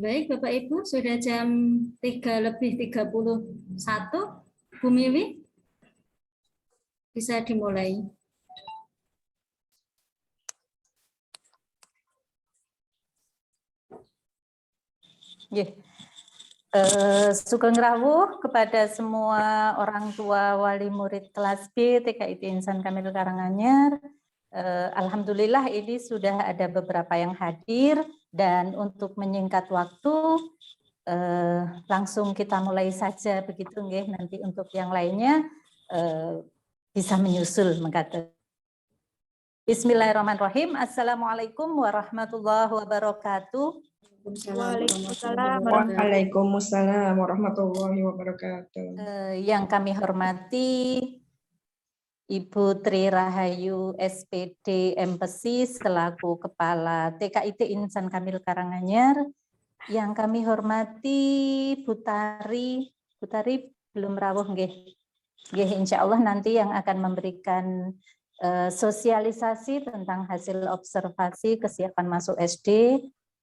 Baik, Bapak Ibu, sudah jam 3:31. Bu Miwi, bisa dimulai. Sugeng rawuh kepada semua orang tua wali murid kelas B TKIT Insan Kamil Karanganyar. Alhamdulillah ini sudah ada beberapa yang hadir, dan untuk menyingkat waktu langsung kita mulai saja begitu nggih. Nanti untuk yang lainnya bisa menyusul mengatakan. Bismillahirrahmanirrahim. Assalamualaikum warahmatullahi wabarakatuh. Waalaikumsalam warahmatullahi wabarakatuh. Yang kami hormati Ibu Tri Rahayu SPD MPC selaku Kepala TKIT Insan Kamil Karanganyar. Yang kami hormati Bu Tari belum rawuh nggih. Nggih, insya Allah nanti yang akan memberikan sosialisasi tentang hasil observasi kesiapan masuk SD.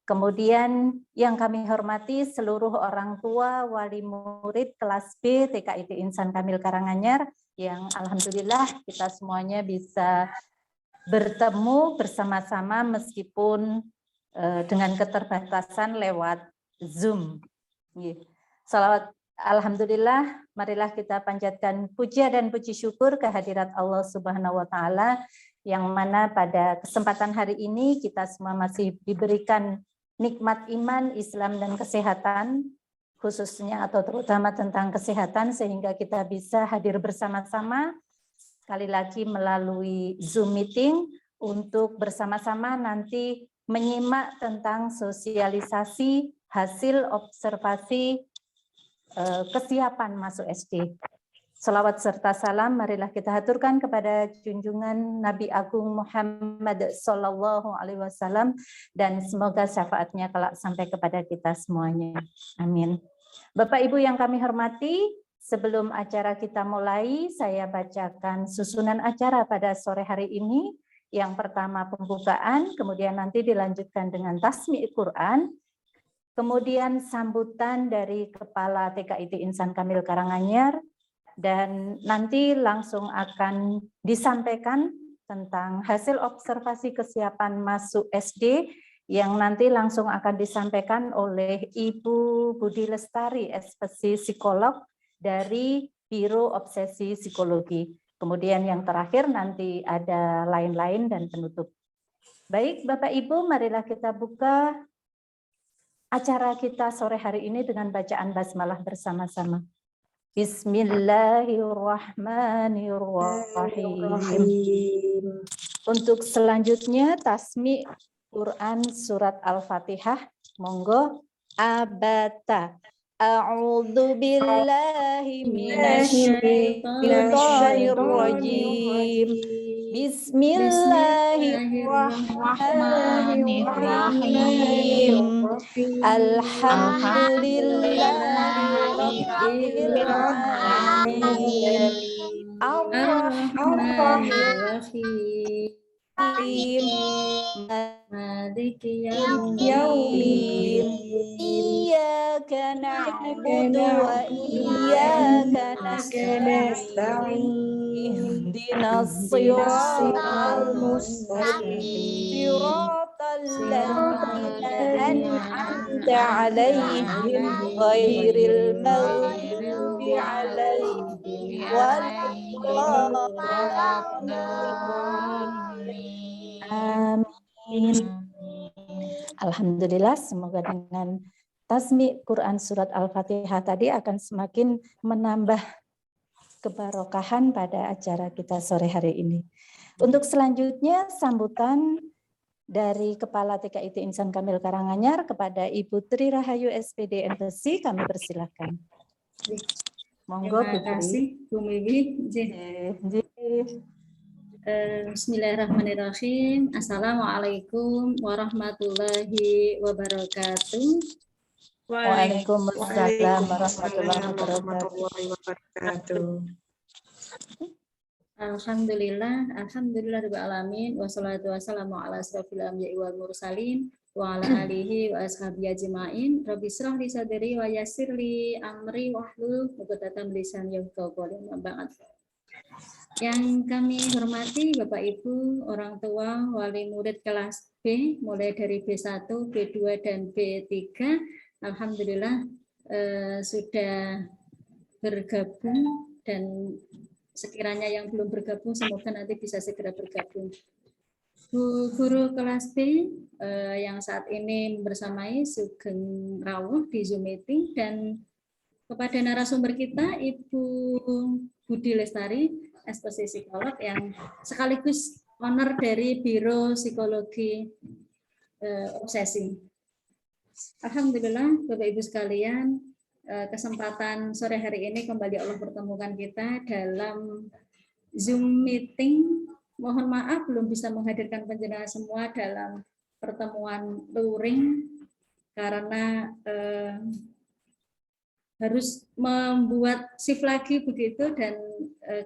Kemudian yang kami hormati seluruh orang tua wali murid kelas B TKIT Insan Kamil Karanganyar yang alhamdulillah kita semuanya bisa bertemu bersama-sama meskipun dengan keterbatasan lewat Zoom. Salawat alhamdulillah, marilah kita panjatkan puja dan puji syukur kehadirat Allah Subhanahu wa taala yang mana pada kesempatan hari ini kita semua masih diberikan nikmat iman, Islam, dan kesehatan, khususnya atau terutama tentang kesehatan, sehingga kita bisa hadir bersama-sama, sekali lagi melalui Zoom meeting, untuk bersama-sama nanti menyimak tentang sosialisasi hasil observasi kesiapan masuk SD. Salawat serta salam marilah kita haturkan kepada junjungan Nabi Agung Muhammad Sallallahu Alaihi Wasallam, dan semoga syafaatnya kelak sampai kepada kita semuanya. Amin. Bapak Ibu yang kami hormati, sebelum acara kita mulai, saya bacakan susunan acara pada sore hari ini. Yang pertama pembukaan, kemudian nanti dilanjutkan dengan tasmi' Quran, kemudian sambutan dari Kepala TKIT Insan Kamil Karanganyar, dan nanti langsung akan disampaikan tentang hasil observasi kesiapan masuk SD yang nanti langsung akan disampaikan oleh Ibu Budi Lestari, SPC Psikolog dari Biro Obsesi Psikologi. Kemudian yang terakhir nanti ada lain-lain dan penutup. Baik Bapak Ibu, marilah kita buka acara kita sore hari ini dengan bacaan basmalah bersama-sama. Bismillahirrahmanirrahim. Untuk selanjutnya tasmi' Quran surat Al-Fatihah, monggo. Abata. A'udzu billahi minasyaitonir rajim. Bismillahirrahmanirrahim. Alhamdulillahirabbil alamin. Ar-Rahmanir-Rahim. Maliki yaumiddin. Iyyaka na'budu wa iyyaka nasta'in. Ihdinas siratal mustaqim. Siratal ladzina an'amta 'alaihim ghairil maghdubi 'alaihim waladdallin. Amin. Alhamdulillah, semoga dengan tasmi' Quran surat Al-Fatihah tadi akan semakin menambah kebarokahan pada acara kita sore hari ini. Untuk selanjutnya sambutan dari Kepala TKIT Insan Kamil Karanganyar kepada Ibu Tri Rahayu SPD MPC, kami persilahkan. Monggo Bu Tri. Terima kasih Bu Miwi. Bismillahirrahmanirrahim. Assalamualaikum warahmatullahi wabarakatuh. Waalaikumsalam warahmatullahi Waalaikumsalam wabarakatuh. warahmatullahi wabarakatuh. Alhamdulillah rabbil alamin wassalatu wassalamu ala asrofil anbiya'i wal mursalin wa ala alihi wa ashabihi ajmain. Rabbi shrah li sadri wa yassir li amri wahlul 'uqdatam min lisani yafqahu qawli. Ba'd. Yang kami hormati Bapak Ibu, orang tua, wali murid kelas B, mulai dari B1, B2, dan B3, alhamdulillah sudah bergabung, dan sekiranya yang belum bergabung semoga nanti bisa segera bergabung. Bu guru kelas B yang saat ini bersamai Sugeng Rawuh di Zoom meeting, dan kepada narasumber kita Ibu Budi Lestari, ekspertis psikolog yang sekaligus owner dari Biro Psikologi Obsesi. Alhamdulillah Bapak Ibu sekalian, kesempatan sore hari ini kembali Allah pertemukan kita dalam Zoom meeting. Mohon maaf belum bisa menghadirkan panjenengan semua dalam pertemuan luring karena harus membuat shift lagi begitu, dan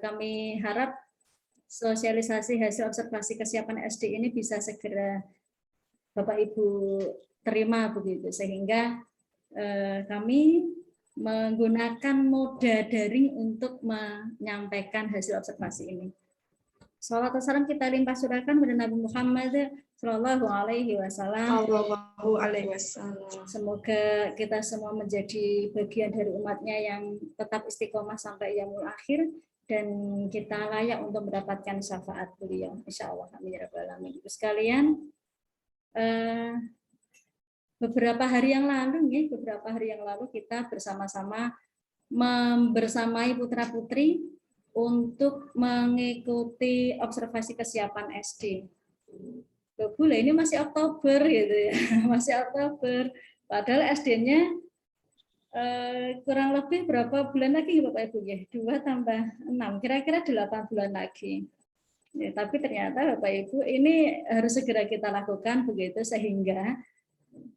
kami harap sosialisasi hasil observasi kesiapan SD ini bisa segera Bapak Ibu terima begitu, sehingga kami menggunakan moda daring untuk menyampaikan hasil observasi ini. Shalawat dan salam kita limpah surahkan kepada Nabi Muhammad Shallallahu Alaihi Wasallam. Sallallahu alaihi wasallam. Semoga kita semua menjadi bagian dari umatnya yang tetap istiqomah sampai yaumul akhir, dan kita layak untuk mendapatkan syafaat beliau. Insya Allah. Amin ya rabbal alamin. Ibu sekalian, beberapa hari yang lalu kita bersama-sama membersamai putra-putri untuk mengikuti observasi kesiapan SD. Boleh, ini masih Oktober gitu ya, masih Oktober. Padahal SD-nya kurang lebih berapa bulan lagi Bapak Ibu ya? 2 tambah 6, kira-kira 8 bulan lagi. Ya, tapi ternyata Bapak Ibu ini harus segera kita lakukan begitu, sehingga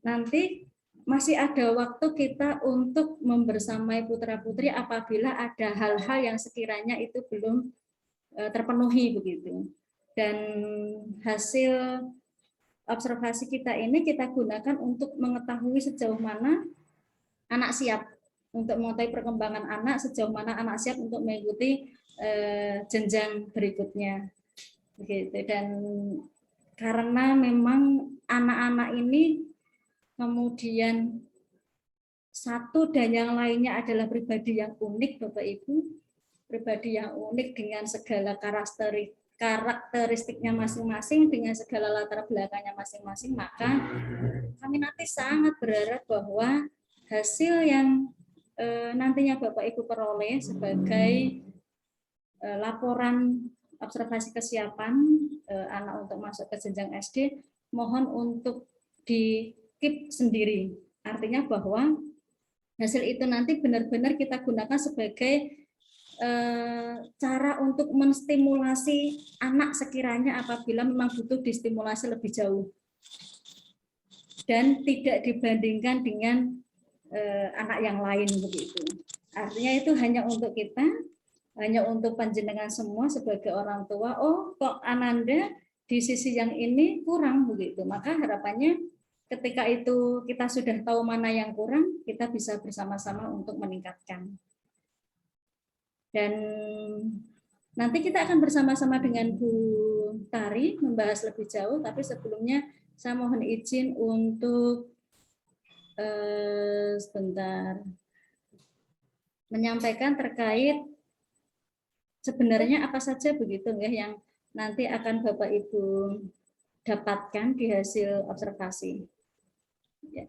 nanti masih ada waktu kita untuk membersamai putra-putri apabila ada hal-hal yang sekiranya itu belum terpenuhi begitu. Dan hasil observasi kita ini kita gunakan untuk mengetahui sejauh mana anak siap, untuk mengetahui perkembangan anak, sejauh mana anak siap untuk mengikuti jenjang berikutnya. Begitu. Dan karena memang anak-anak ini kemudian satu dan yang lainnya adalah pribadi yang unik Bapak Ibu, pribadi yang unik dengan segala karakteristiknya masing-masing, dengan segala latar belakangnya masing-masing, maka kami nanti sangat berharap bahwa hasil yang nantinya Bapak Ibu peroleh sebagai laporan observasi kesiapan anak untuk masuk ke jenjang SD, mohon untuk di-keep sendiri. Artinya bahwa hasil itu nanti benar-benar kita gunakan sebagai cara untuk menstimulasi anak sekiranya apabila memang butuh distimulasi lebih jauh, dan tidak dibandingkan dengan anak yang lain begitu. Artinya itu hanya untuk kita, hanya untuk panjenengan semua sebagai orang tua. Oh, kok Ananda di sisi yang ini kurang begitu. Maka harapannya ketika itu kita sudah tahu mana yang kurang, kita bisa bersama-sama untuk meningkatkan. Dan nanti kita akan bersama-sama dengan Bu Tari membahas lebih jauh, tapi sebelumnya saya mohon izin untuk sebentar menyampaikan terkait sebenarnya apa saja begitu ya yang nanti akan Bapak Ibu dapatkan di hasil observasi. Ya.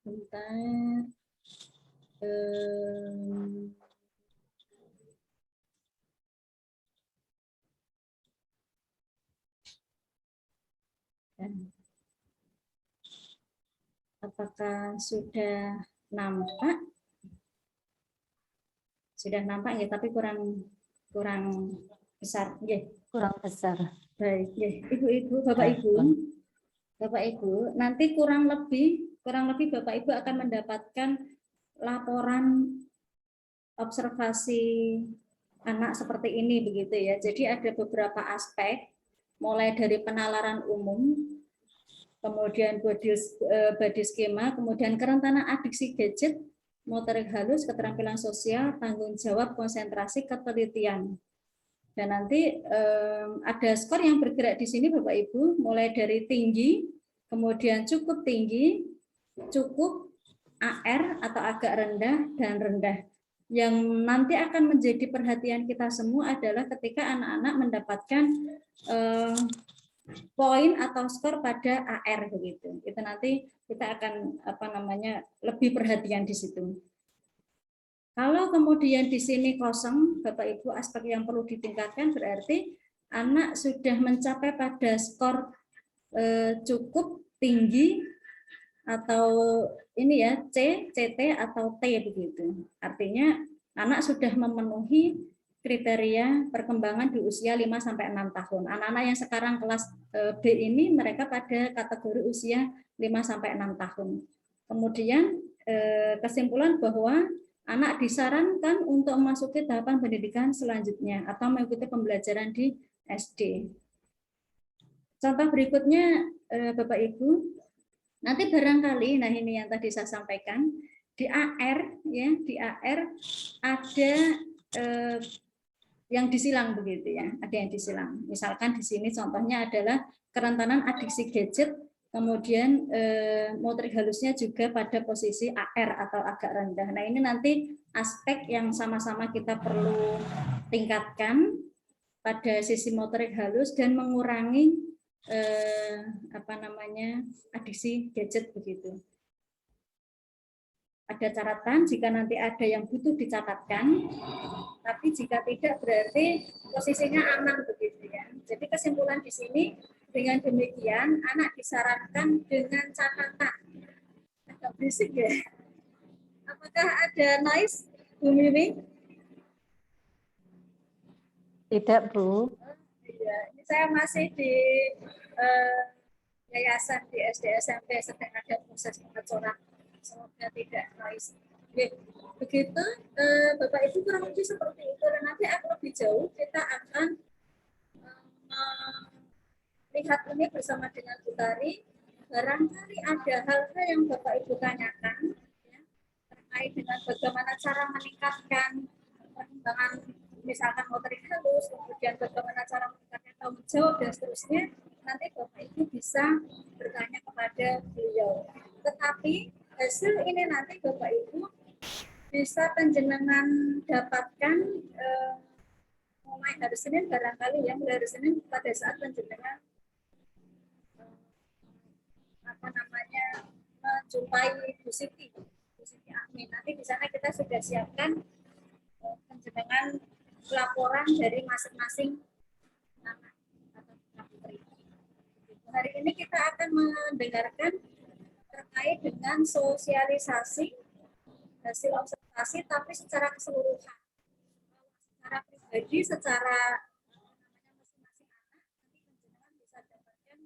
Bentar. Apakah sudah nampak? Sudah nampak ya, tapi kurang besar. Ya. Kurang besar. Baik, ya. Ibu-ibu, Bapak-ibu, Bapak Ibu, nanti kurang lebih Bapak Ibu akan mendapatkan laporan observasi anak seperti ini begitu ya. Jadi ada beberapa aspek, mulai dari penalaran umum, kemudian body skema, kemudian kerentanan adiksi gadget, motorik halus, keterampilan sosial, tanggung jawab, konsentrasi, ketelitian. Dan nanti ada skor yang bergerak di sini Bapak Ibu, mulai dari tinggi, kemudian cukup tinggi, cukup, AR atau agak rendah, dan rendah. Yang nanti akan menjadi perhatian kita semua adalah ketika anak-anak mendapatkan poin atau skor pada AR begitu. Itu nanti kita akan lebih perhatian di situ. Kalau kemudian di sini kosong, Bapak Ibu, aspek yang perlu ditingkatkan berarti anak sudah mencapai pada skor cukup tinggi atau ini ya C, CT atau T begitu. Artinya anak sudah memenuhi kriteria perkembangan di usia 5 sampai 6 tahun. Anak-anak yang sekarang kelas B ini mereka pada kategori usia 5 sampai 6 tahun. Kemudian kesimpulan bahwa anak disarankan untuk memasuki tahapan pendidikan selanjutnya atau mengikuti pembelajaran di SD. Contoh berikutnya Bapak Ibu, nanti barangkali, nah ini yang tadi saya sampaikan, di AR ya, di AR ada yang disilang begitu ya, ada yang disilang. Misalkan di sini contohnya adalah kerentanan adiksi gadget, kemudian motorik halusnya juga pada posisi AR atau agak rendah. Nah ini nanti aspek yang sama-sama kita perlu tingkatkan pada sisi motorik halus dan mengurangi adiksi gadget begitu. Ada catatan jika nanti ada yang butuh dicatatkan, tapi jika tidak berarti posisinya aman begitu ya. Jadi kesimpulan di sini dengan demikian anak disarankan dengan catatan. Agak berisik ya. Apakah ada noise, Bu Mimi? Tidak, Bu. Iya, ini saya masih di yayasan di SD SMP sedang ada proses pengecoran. Semoga tidak noise. Begitu Bapak Ibu kurang lebih seperti itu. Dan nanti akan lebih jauh kita akan lihat ini bersama dengan Bu Tari. Barangkali ada hal-hal yang Bapak Ibu tanyakan ya, terkait dengan bagaimana cara meningkatkan perkembangan misalkan motorik halus, kemudian bagaimana cara meningkatkan tanggung jawab dan seterusnya. Nanti Bapak Ibu bisa bertanya kepada beliau. Tetapi hasil ini nanti Bapak Ibu bisa panjenengan dapatkan mulai hari Senin barangkali ya, mulai hari Senin pada saat panjenengan menjumpai Bu Siti Amin. Nanti di sana kita sudah siapkan panjenengan laporan dari masing-masing anak atau putri. Hari ini kita akan mendengarkan terkait dengan sosialisasi hasil observasi, tapi secara keseluruhan. Secara pribadi, secara masing-masing anak, nanti panjenengan bisa dapatkan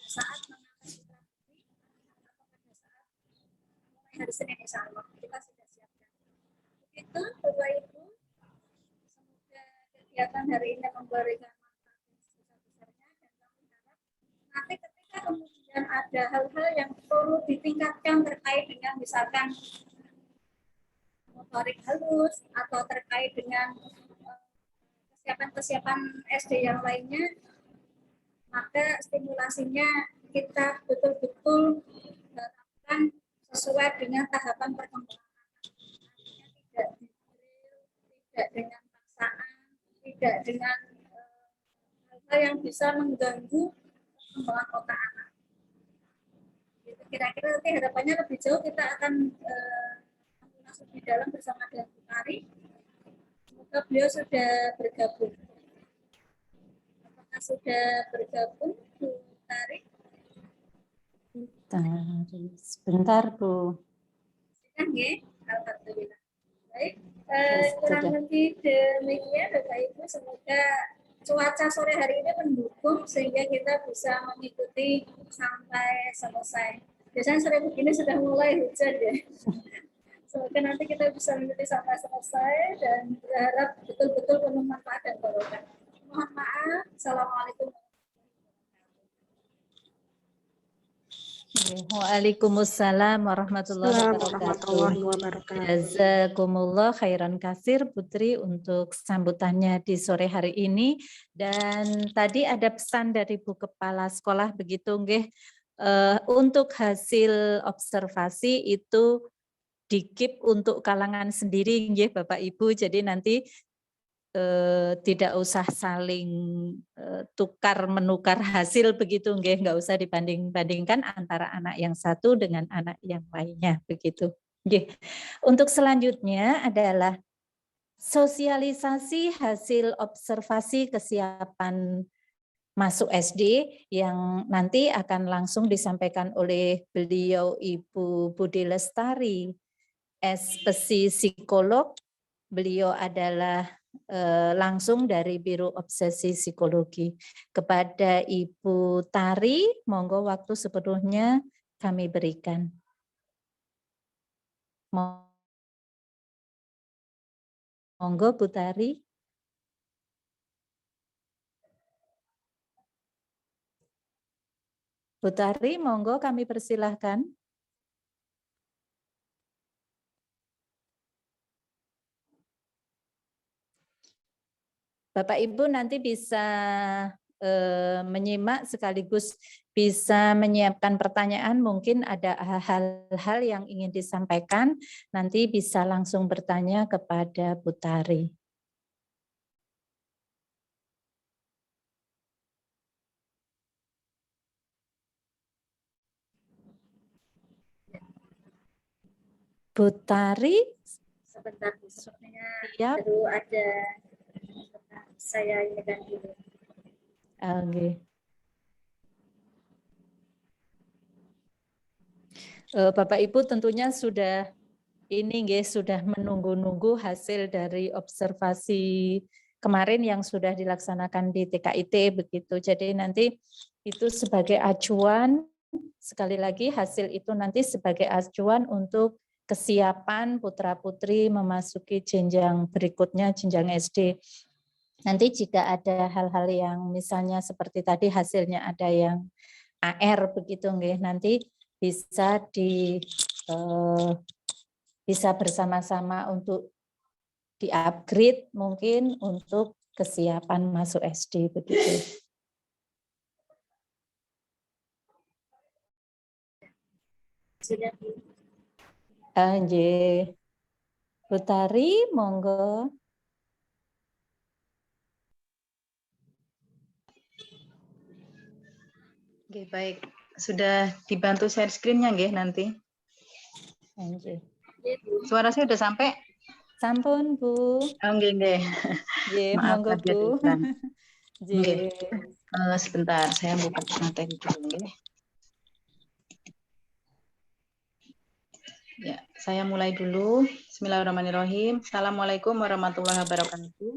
saat mengambil putra putri atau pada saat mulai hari Senin insya Allah kita sudah siapkan. Begitu Bapak Ibu, semoga kegiatan hari ini memberikan manfaat yang sebesar-besarnya dan kami harap nanti ketika kemudian ada hal-hal yang perlu ditingkatkan terkait dengan misalkan motorik halus atau terkait dengan kesiapan SD yang lainnya, maka stimulasinya kita betul-betul terapkan sesuai dengan tahapan perkembangan. Tidak didrill, tidak dengan paksaan, tidak dengan hal-hal yang bisa mengganggu perkembangan otak anak. Kira-kira nanti harapannya lebih jauh kita akan masuk di dalam bersama dengan Bu Tari. Semoga beliau sudah bergabung. Apakah sudah bergabung Bu Tari? Sebentar, Bu. Silakan ya, alhamdulillah. Baik, kurang lebih demikian Bapak Ibu, semoga cuaca sore hari ini mendukung sehingga kita bisa mengikuti sampai selesai. Biasanya sore begini sudah mulai hujan ya. Semoga nanti kita bisa mengikuti sampai selesai dan berharap betul-betul penuh manfaat dan barokah. Mohon maaf. Assalamualaikum. Waalaikumsalam warahmatullahi Assalamualaikum wabarakatuh. warahmatullahi wabarakatuh. Jazakumullah khairan kasir Putri untuk sambutannya di sore hari ini. Dan tadi ada pesan dari Bu Kepala Sekolah begitu nggih. Untuk hasil observasi itu dikip untuk kalangan sendiri nggih Bapak Ibu. Jadi nanti tidak usah saling tukar menukar hasil begitu nggih, nggak usah dibanding-bandingkan antara anak yang satu dengan anak yang lainnya begitu. Nggih. Untuk selanjutnya adalah sosialisasi hasil observasi kesiapan masuk SD yang nanti akan langsung disampaikan oleh beliau Ibu Budi Lestari, SPC psikolog. Beliau adalah langsung dari Biro Obsesi Psikologi. Kepada Ibu Tari, monggo waktu sepenuhnya kami berikan. Monggo Bu Tari. Bu Tari, monggo kami persilahkan. Bapak Ibu nanti bisa menyimak sekaligus bisa menyiapkan pertanyaan, mungkin ada hal-hal yang ingin disampaikan, nanti bisa langsung bertanya kepada Bu Tari. Bu Tari, Sebentar, sepertinya siap. baru ada saya ini kan dulu. Oke. Bapak Ibu tentunya sudah ini sudah menunggu-nunggu hasil dari observasi kemarin yang sudah dilaksanakan di TKIT begitu. Jadi nanti itu sebagai acuan, sekali lagi hasil itu nanti sebagai acuan untuk kesiapan putra-putri memasuki jenjang berikutnya, jenjang SD. Nanti jika ada hal-hal yang misalnya seperti tadi hasilnya ada yang AR begitu nggih, nanti bisa bisa bersama-sama untuk di-upgrade mungkin untuk kesiapan masuk SD begitu. Sudah. Nggih. Bu Tari, monggo. Oke, baik. Sudah dibantu share screen-nya nggih nanti. Nggih. Suara saya udah sampai? Sampun, Bu. Oh, nggih, nggih. Nggih, Maaf monggo, tadi ada Bu. iklan. Nggih. Sebentar, saya buka materi dulu nggih. Ya, saya mulai dulu. Bismillahirrahmanirrahim. Assalamualaikum warahmatullahi wabarakatuh.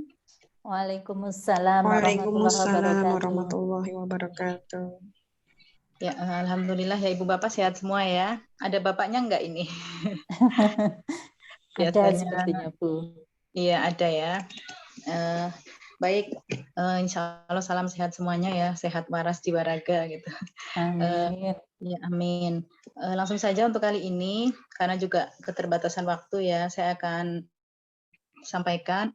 Waalaikumsalam Waalaikumsalam warahmatullahi warahmatullahi wabarakatuh. Ya, alhamdulillah ya Ibu Bapak sehat semua ya. Ada bapaknya enggak ini? Ada sepertinya, Bu. Iya, ada ya. Baik, insya Allah salam sehat semuanya ya, sehat waras jiwa raga gitu. Amin. Ya, amin. Langsung saja untuk kali ini, karena juga keterbatasan waktu ya, saya akan sampaikan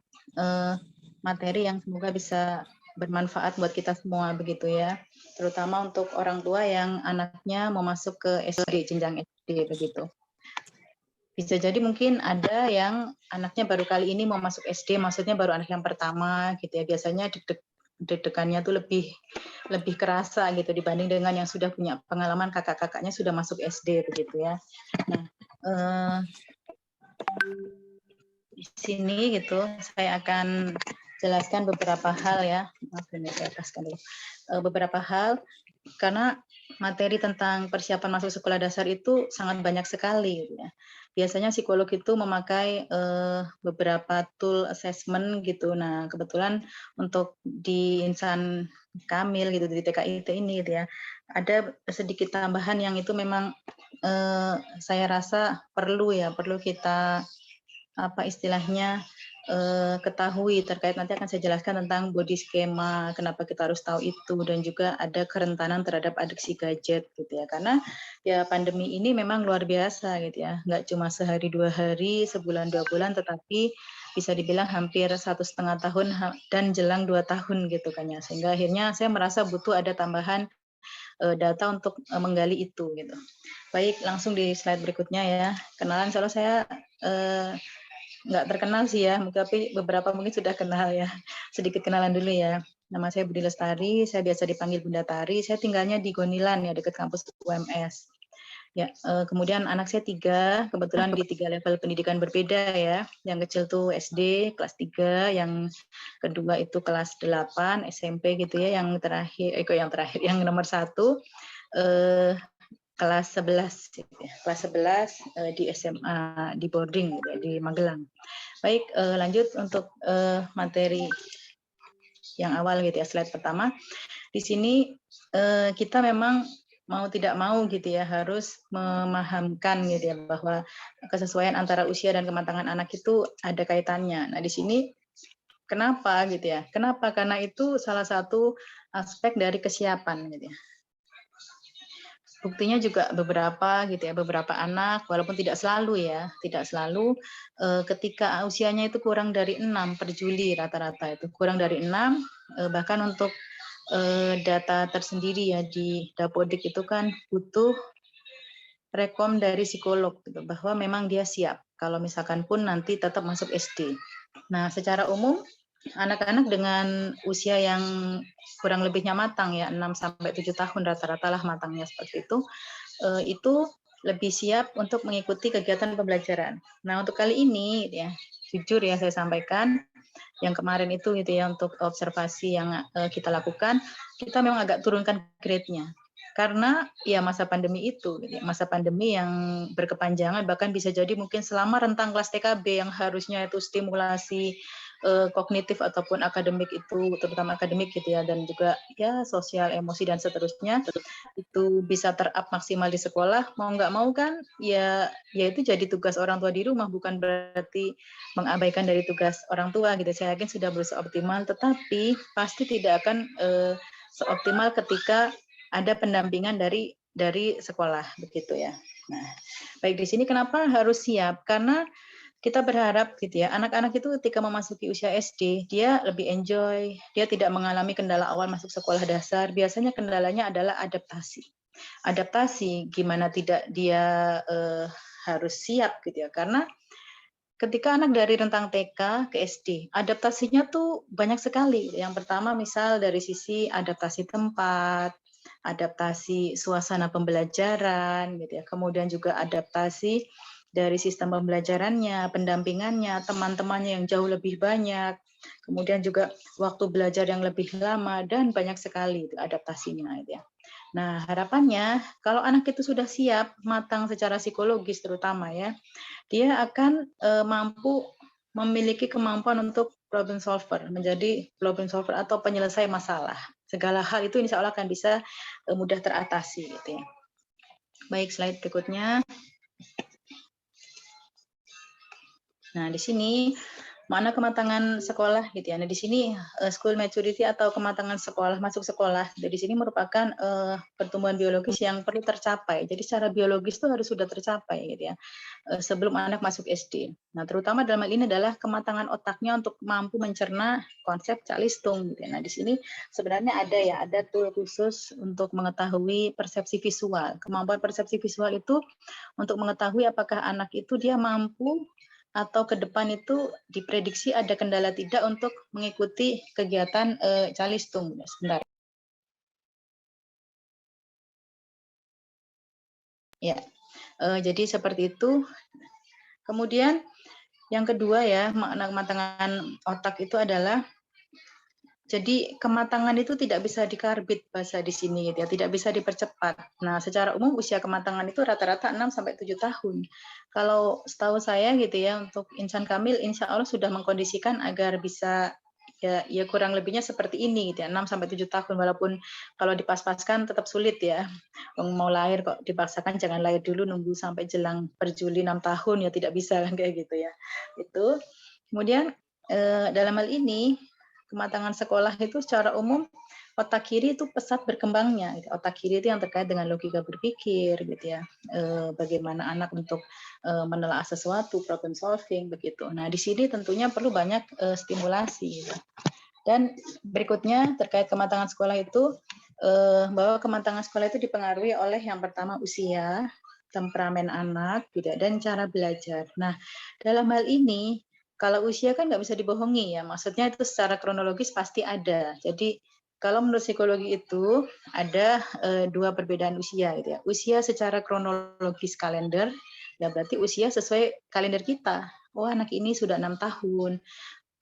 materi yang semoga bisa bermanfaat buat kita semua begitu ya, terutama untuk orang tua yang anaknya mau masuk ke SD, jenjang SD begitu. Bisa jadi mungkin ada yang anaknya baru kali ini mau masuk SD, maksudnya baru anak yang pertama gitu ya, biasanya deg-degannya tuh lebih kerasa gitu dibanding dengan yang sudah punya pengalaman kakak-kakaknya sudah masuk SD begitu ya. Nah, di sini gitu saya akan jelaskan beberapa hal ya. Maaf ini saya jelaskan dulu. Beberapa hal karena materi tentang persiapan masuk sekolah dasar itu sangat banyak sekali gitu ya. biasanya psikolog itu memakai beberapa tool assessment gitu. Nah, kebetulan untuk di insan Kamil gitu di TKIT ini gitu ya, ada sedikit tambahan yang itu memang saya rasa perlu kita apa istilahnya ketahui terkait, nanti akan saya jelaskan tentang body schema, kenapa kita harus tahu itu, dan juga ada kerentanan terhadap adiksi gadget gitu ya, karena ya pandemi ini memang luar biasa gitu ya, nggak cuma sehari 2 hari, sebulan 2 bulan, tetapi bisa dibilang hampir 1,5 tahun dan jelang 2 tahun gitu kan ya, sehingga akhirnya saya merasa butuh ada tambahan data untuk menggali itu gitu. Baik, langsung di slide berikutnya ya. Kenalan, kalau saya nggak terkenal sih ya, tapi beberapa mungkin sudah kenal ya. Sedikit kenalan dulu ya. Nama saya Budi Lestari, saya biasa dipanggil Bunda Tari. Saya tinggalnya di Gonilan ya, dekat kampus UMS. Ya, kemudian anak saya 3, kebetulan di 3 level pendidikan berbeda ya. Yang kecil tuh SD kelas 3, yang kedua itu kelas 8 SMP gitu ya, yang terakhir yang nomor 1 kelas 11 gitu ya. Kelas 11 di SMA di boarding gitu ya, di Magelang. Baik, lanjut untuk materi yang awal gitu ya, slide pertama. Di sini kita memang mau tidak mau gitu ya harus memahamkan gitu ya bahwa kesesuaian antara usia dan kematangan anak itu ada kaitannya. Nah, di sini kenapa gitu ya? Kenapa? Karena itu salah satu aspek dari kesiapan gitu ya. Buktinya juga beberapa gitu ya, beberapa anak walaupun tidak selalu ya, tidak selalu ketika usianya itu kurang dari 6 per Juli rata-rata itu kurang dari 6, bahkan untuk data tersendiri ya di Dapodik itu kan butuh rekom dari psikolog gitu, bahwa memang dia siap kalau misalkan pun nanti tetap masuk SD. Nah, secara umum anak-anak dengan usia yang kurang lebihnya matang ya, 6 sampai 7 tahun rata-rata lah matangnya seperti itu lebih siap untuk mengikuti kegiatan pembelajaran. Nah, untuk kali ini ya, jujur ya saya sampaikan, yang kemarin itu gitu ya, untuk observasi yang kita lakukan, kita memang agak turunkan grade-nya. Karena ya masa pandemi itu, gitu ya, masa pandemi yang berkepanjangan, bahkan bisa jadi mungkin selama rentang kelas TKB yang harusnya itu stimulasi kognitif ataupun akademik itu, terutama akademik gitu ya, dan juga ya sosial, emosi dan seterusnya itu bisa ter-up maksimal di sekolah, mau nggak mau kan ya itu jadi tugas orang tua di rumah, bukan berarti mengabaikan dari tugas orang tua gitu. Saya yakin sudah berusaha optimal, tetapi pasti tidak akan seoptimal ketika ada pendampingan dari sekolah begitu ya. Nah, baik, di sini kenapa harus siap? Karena kita berharap gitu ya, anak-anak itu ketika memasuki usia SD, dia lebih enjoy, dia tidak mengalami kendala awal masuk sekolah dasar. Biasanya kendalanya adalah adaptasi. Adaptasi gimana tidak dia harus siap gitu ya, karena ketika anak dari rentang TK ke SD, adaptasinya tuh banyak sekali. Yang pertama misal dari sisi adaptasi tempat, adaptasi suasana pembelajaran gitu ya. Kemudian juga adaptasi dari sistem pembelajarannya, pendampingannya, teman-temannya yang jauh lebih banyak. Kemudian juga waktu belajar yang lebih lama dan banyak sekali itu adaptasinya gitu ya. Nah, harapannya kalau anak itu sudah siap, matang secara psikologis terutama ya, dia akan mampu memiliki kemampuan untuk problem solver, menjadi problem solver atau penyelesai masalah. Segala hal itu insya Allah akan bisa mudah teratasi gitu ya. Baik, slide berikutnya. Nah, di sini mana kematangan sekolah gitu ya. Nah, di sini school maturity atau kematangan sekolah, masuk sekolah. Jadi di sini merupakan pertumbuhan biologis yang perlu tercapai. Jadi secara biologis itu harus sudah tercapai gitu ya. Sebelum anak masuk SD. Nah, terutama dalam hal ini adalah kematangan otaknya untuk mampu mencerna konsep Cak Listung gitu ya. Nah, di sini sebenarnya ada tool khusus untuk mengetahui persepsi visual. Kemampuan persepsi visual itu untuk mengetahui apakah anak itu dia mampu atau ke depan itu diprediksi ada kendala tidak untuk mengikuti kegiatan Cak Listung. Sebentar. Ya, jadi seperti itu. Kemudian yang kedua ya, makna kematangan otak itu adalah Jadi kematangan itu tidak bisa dikarbit bahasa di sini gitu ya, tidak bisa dipercepat. Nah, secara umum usia kematangan itu rata-rata 6 sampai 7 tahun. Kalau setahu saya gitu ya, untuk insan kamil insya Allah sudah mengkondisikan agar bisa ya kurang lebihnya seperti ini gitu ya, 6 sampai 7 tahun, walaupun kalau dipas-paskan tetap sulit ya. Mau lahir kok dipaksakan jangan lahir dulu, nunggu sampai jelang per Juli 6 tahun ya tidak bisa kan kayak gitu ya. Itu. Kemudian dalam hal ini kematangan sekolah itu secara umum otak kiri itu pesat berkembangnya. Otak kiri itu yang terkait dengan logika berpikir, gitu ya. Bagaimana anak untuk menelaah sesuatu, problem solving, begitu. Nah, di sini tentunya perlu banyak stimulasi. Gitu. Dan berikutnya terkait kematangan sekolah itu, bahwa kematangan sekolah itu dipengaruhi oleh yang pertama usia, temperamen anak, gitu, dan cara belajar. Nah, dalam hal ini kalau usia kan nggak bisa dibohongi ya, maksudnya itu secara kronologis pasti ada. Jadi kalau menurut psikologi itu ada dua perbedaan usia gitu ya. Usia secara kronologis kalender, ya berarti usia sesuai kalender kita. Oh anak ini sudah 6 tahun,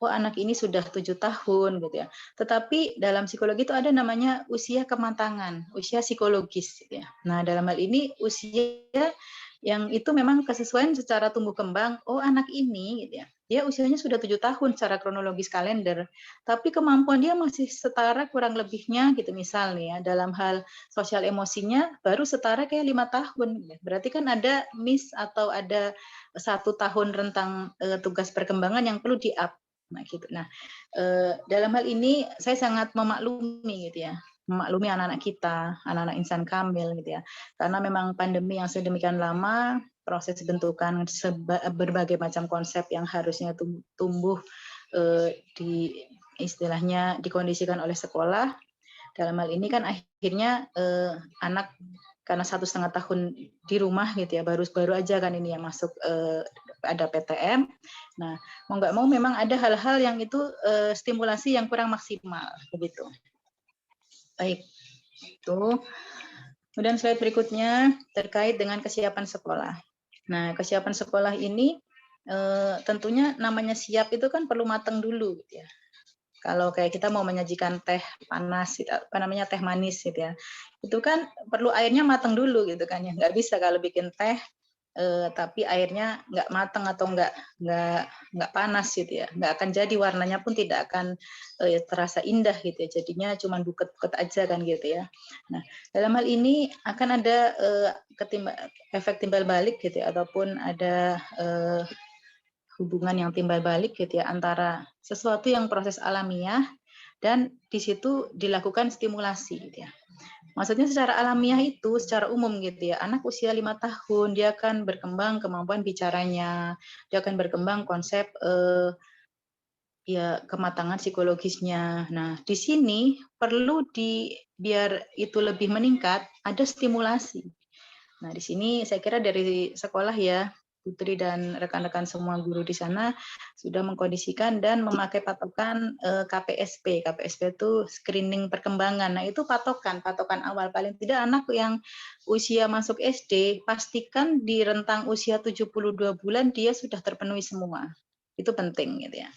oh anak ini sudah 7 tahun gitu ya. Tetapi dalam psikologi itu ada namanya usia kematangan, usia psikologis gitu ya. Nah dalam hal ini usia yang itu memang kesesuaian secara tumbuh kembang, oh anak ini gitu ya, dia usianya sudah 7 tahun secara kronologis kalender, tapi kemampuan dia masih setara kurang lebihnya gitu misalnya ya, dalam hal sosial emosinya baru setara kayak 5 tahun. Berarti kan ada miss atau ada 1 tahun rentang tugas perkembangan yang perlu di-up. Nah, gitu. Nah, dalam hal ini saya sangat memaklumi gitu ya. Memaklumi anak-anak kita, anak-anak insan kamil gitu ya. Karena memang pandemi yang sedemikian lama, proses bentukan berbagai macam konsep yang harusnya tumbuh di istilahnya dikondisikan oleh sekolah. Dalam hal ini kan akhirnya anak karena 1,5 tahun di rumah gitu ya, baru aja kan ini yang masuk ada PTM. Nah, mau nggak mau memang ada hal-hal yang itu stimulasi yang kurang maksimal begitu. Baik, itu. Kemudian slide berikutnya terkait dengan kesiapan sekolah. Nah, kesiapan sekolah ini tentunya namanya siap itu kan perlu matang dulu gitu ya. Kalau kayak kita mau menyajikan teh panas, apa namanya teh manis gitu ya, itu kan perlu airnya matang dulu gitu kan ya. Nggak bisa kalau bikin teh tapi airnya nggak matang atau nggak panas gitu ya, nggak akan jadi, warnanya pun tidak akan terasa indah gitu ya, jadinya cuma buket-buket aja kan gitu ya. Nah dalam hal ini akan ada efek timbal balik gitu ya, ataupun ada hubungan yang timbal balik gitu ya antara sesuatu yang proses alamiah dan di situ dilakukan stimulasi gitu ya. Maksudnya secara alamiah itu secara umum gitu ya, anak usia 5 tahun dia akan berkembang kemampuan bicaranya, dia akan berkembang konsep ya kematangan psikologisnya. Nah, di sini perlu biar itu lebih meningkat ada stimulasi. Nah, di sini saya kira dari sekolah ya, Putri dan rekan-rekan semua guru di sana sudah mengkondisikan dan memakai patokan KPSP. KPSP itu screening perkembangan. Nah, itu patokan awal. Paling tidak anak yang usia masuk SD, pastikan di rentang usia 72 bulan dia sudah terpenuhi semua. Itu penting gitu ya.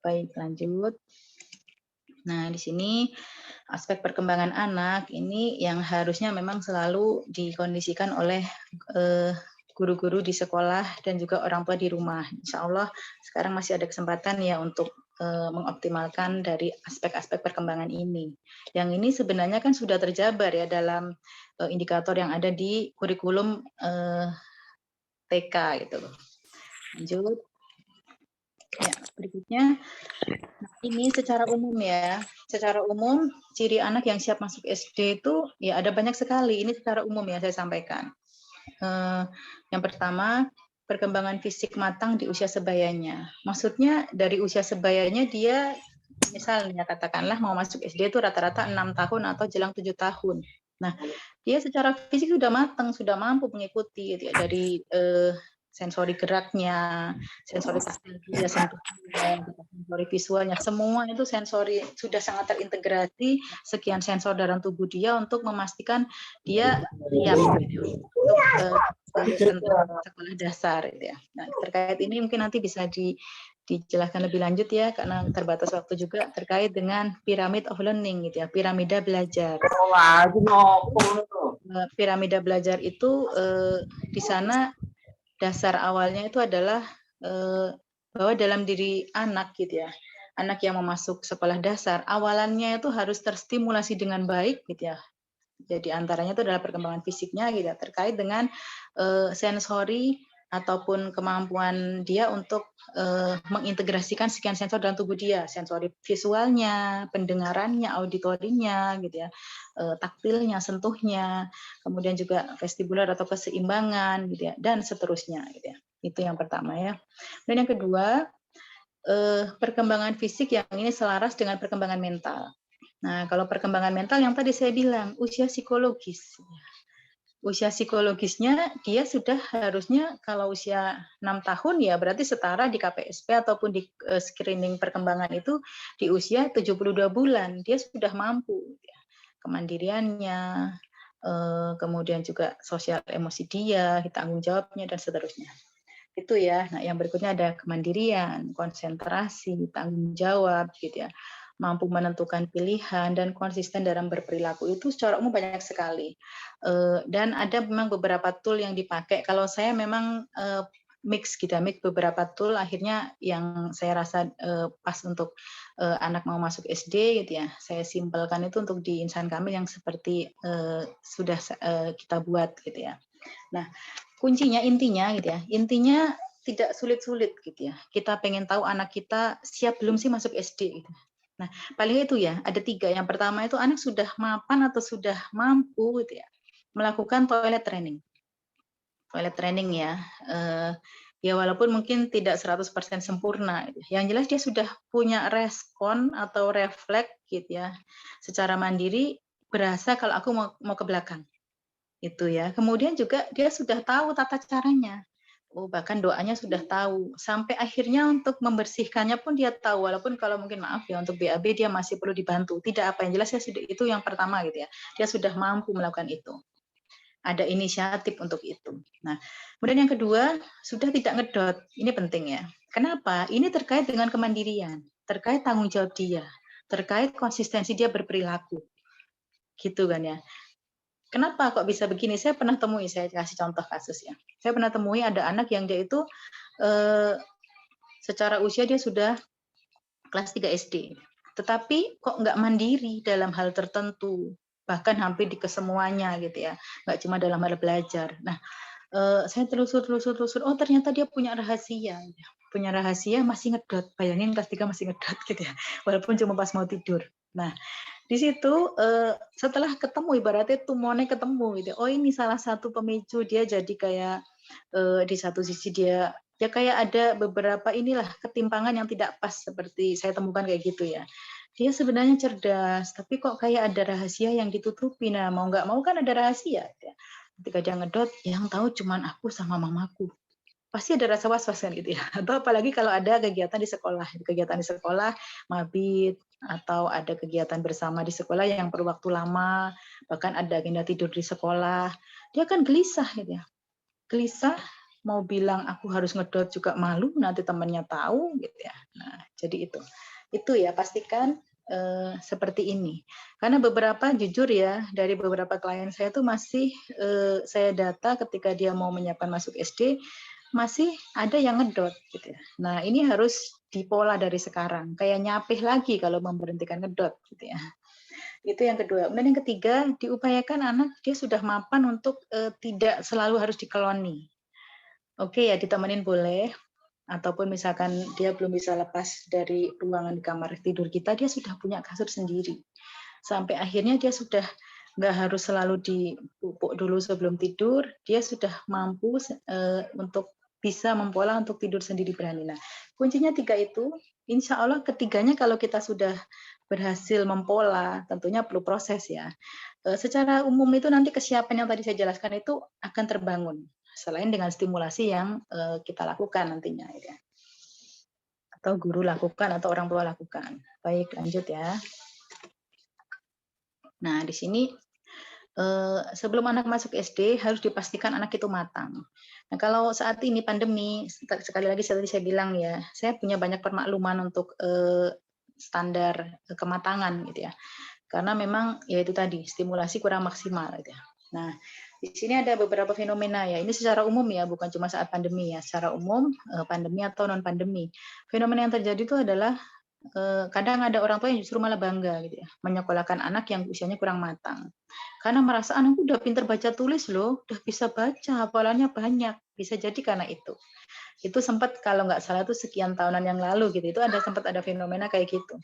Baik, lanjut. Nah, di sini aspek perkembangan anak ini yang harusnya memang selalu dikondisikan oleh guru-guru di sekolah dan juga orang tua di rumah. Insya Allah sekarang masih ada kesempatan ya untuk mengoptimalkan dari aspek-aspek perkembangan ini. Yang ini sebenarnya kan sudah terjabar ya dalam indikator yang ada di kurikulum TK gitu. Lanjut. Ya, berikutnya. Nah, ini secara umum ya. Secara umum ciri anak yang siap masuk SD itu ya ada banyak sekali. Ini secara umum ya saya sampaikan. Yang pertama, perkembangan fisik matang di usia sebayanya. Maksudnya dari usia sebayanya dia misalnya katakanlah mau masuk SD itu rata-rata 6 tahun atau jelang 7 tahun. Nah, dia secara fisik sudah matang, sudah mampu mengikuti gitu ya, dari sensori geraknya, sensori taktil dia, sensori visualnya, semua itu sensori sudah sangat terintegrasi, sekian sensor dalam tubuh dia untuk memastikan dia siap untuk sekolah dasar gitu ya. Nah, terkait ini mungkin nanti bisa dijelaskan lebih lanjut ya, karena terbatas waktu juga terkait dengan pyramid of learning gitu ya, piramida belajar. Piramida belajar itu di sana dasar awalnya itu adalah bahwa dalam diri anak gitu ya, anak yang mau masuk sekolah dasar, awalannya itu harus terstimulasi dengan baik gitu ya. Jadi antaranya itu adalah perkembangan fisiknya gitu ya, terkait dengan sensori ataupun kemampuan dia untuk mengintegrasikan sekian sensor dalam tubuh dia, sensori visualnya, pendengarannya, auditorinya gitu ya, taktilnya, sentuhnya, kemudian juga vestibular atau keseimbangan gitu ya, dan seterusnya gitu ya. Itu yang pertama ya. Dan yang kedua, perkembangan fisik yang ini selaras dengan perkembangan mental. Nah, kalau perkembangan mental yang tadi saya bilang, usia psikologis. Usia psikologisnya dia sudah harusnya kalau usia 6 tahun ya berarti setara di KPSP ataupun di screening perkembangan itu di usia 72 bulan. Dia sudah mampu ya. Kemandiriannya, kemudian juga sosial emosi dia, tanggung jawabnya dan seterusnya. Itu ya. Nah, yang berikutnya ada kemandirian, konsentrasi, tanggung jawab gitu ya. Mampu menentukan pilihan dan konsisten dalam berperilaku itu secara umum banyak sekali. Dan ada memang beberapa tool yang dipakai. Kalau saya memang mix gitu ya, mix beberapa tool akhirnya yang saya rasa pas untuk anak mau masuk SD gitu ya. Saya simpelkan itu untuk di Insan Kamil yang seperti sudah kita buat gitu ya. Nah, kuncinya intinya gitu ya. Intinya tidak sulit-sulit gitu ya. Kita pengen tahu anak kita siap belum sih masuk SD gitu. Nah, paling itu ya, ada 3. Yang pertama itu anak sudah mapan atau sudah mampu gitu ya, melakukan toilet training. Toilet training ya. Ya walaupun mungkin tidak 100% sempurna. Yang jelas dia sudah punya respon atau refleks gitu ya. Secara mandiri berasa kalau aku mau ke belakang. Itu ya. Kemudian juga dia sudah tahu tata caranya. Bahkan doanya sudah tahu. Sampai akhirnya untuk membersihkannya pun dia tahu. Walaupun kalau mungkin maaf ya untuk BAB dia masih perlu dibantu. Tidak apa yang jelas ya sudah itu yang pertama gitu ya. Dia sudah mampu melakukan itu. Ada inisiatif untuk itu. Nah, kemudian yang kedua sudah tidak ngedot. Ini penting ya. Kenapa? Ini terkait dengan kemandirian, terkait tanggung jawab dia, terkait konsistensi dia berperilaku. Gitu kan ya. Kenapa kok bisa begini? Saya pernah temui, saya kasih contoh kasus ya. Saya pernah temui ada anak yang dia itu secara usia dia sudah kelas 3 SD. Tetapi kok nggak mandiri dalam hal tertentu, bahkan hampir di kesemuanya gitu ya. Nggak cuma dalam hal belajar. Nah, saya telusur, oh ternyata dia punya rahasia. Punya rahasia masih ngedot. Bayangin kelas 3 masih ngedot gitu ya. Walaupun cuma pas mau tidur. Nah, di situ setelah ketemu ibaratnya tumonnya ketemu gitu. Oh ini salah satu pemicu dia jadi kayak di satu sisi dia ya kayak ada beberapa inilah ketimpangan yang tidak pas seperti saya temukan kayak gitu ya. Dia sebenarnya cerdas, tapi kok kayak ada rahasia yang ditutupi. Nah, mau nggak mau kan ada rahasia. Ya. Ketika dia ngedot, yang tahu cuman aku sama mamaku. Pasti ada rasa was-was kan gitu ya. Atau apalagi kalau ada kegiatan di sekolah, mabit, atau ada kegiatan bersama di sekolah yang perlu waktu lama, bahkan ada agenda tidur di sekolah, dia kan gelisah gitu ya. Gelisah, mau bilang aku harus ngedot juga malu, nanti temannya tahu gitu ya. Nah, jadi itu. Itu ya, pastikan seperti ini. Karena beberapa jujur ya, dari beberapa klien saya tuh masih saya data ketika dia mau menyiapkan masuk SD, masih ada yang ngedot gitu ya. Nah, ini harus dipola dari sekarang. Kayak nyapih lagi kalau memberhentikan ngedot gitu ya. Itu yang kedua. Kemudian yang ketiga, diupayakan anak dia sudah mapan untuk tidak selalu harus dikeloni. Oke ya, ditemenin boleh. Ataupun misalkan dia belum bisa lepas dari ruangan di kamar tidur kita, dia sudah punya kasur sendiri. Sampai akhirnya dia sudah nggak harus selalu dipupuk dulu sebelum tidur, dia sudah mampu untuk bisa mempola untuk tidur sendiri berani. Nah, kuncinya 3 itu, insya Allah ketiganya kalau kita sudah berhasil mempola, tentunya perlu proses ya. Secara umum itu nanti kesiapan yang tadi saya jelaskan itu akan terbangun, selain dengan stimulasi yang kita lakukan nantinya. Ya. Atau guru lakukan, atau orang tua lakukan. Baik, lanjut ya. Nah, di sini sebelum anak masuk SD harus dipastikan anak itu matang. Nah, kalau saat ini pandemi, sekali lagi seperti saya bilang ya, saya punya banyak permakluman untuk standar kematangan gitu ya. Karena memang ya itu tadi, stimulasi kurang maksimal gitu ya. Nah, di sini ada beberapa fenomena ya. Ini secara umum ya, bukan cuma saat pandemi ya. Secara umum, pandemi atau non pandemi. Fenomena yang terjadi itu adalah kadang ada orang tua yang justru malah bangga gitu ya, menyekolahkan anak yang usianya kurang matang. Karena merasa anakku udah pintar baca tulis loh, udah bisa baca, hafalannya banyak. Bisa jadi karena itu. Itu sempat kalau nggak salah itu sekian tahunan yang lalu gitu, itu sempat ada fenomena kayak gitu.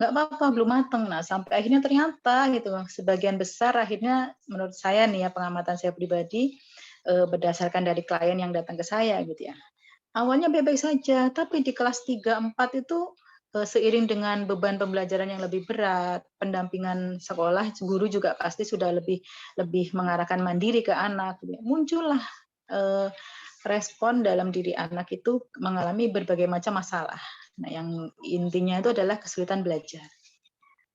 Nggak apa-apa, belum mateng. Nah, sampai akhirnya ternyata gitu, sebagian besar akhirnya menurut saya nih ya, pengamatan saya pribadi, berdasarkan dari klien yang datang ke saya gitu ya. Awalnya baik-baik saja, tapi di kelas 3, 4 itu seiring dengan beban pembelajaran yang lebih berat, pendampingan sekolah, guru juga pasti sudah lebih mengarahkan mandiri ke anak. Gitu. Muncullah respon dalam diri anak itu mengalami berbagai macam masalah. Nah, yang intinya itu adalah kesulitan belajar.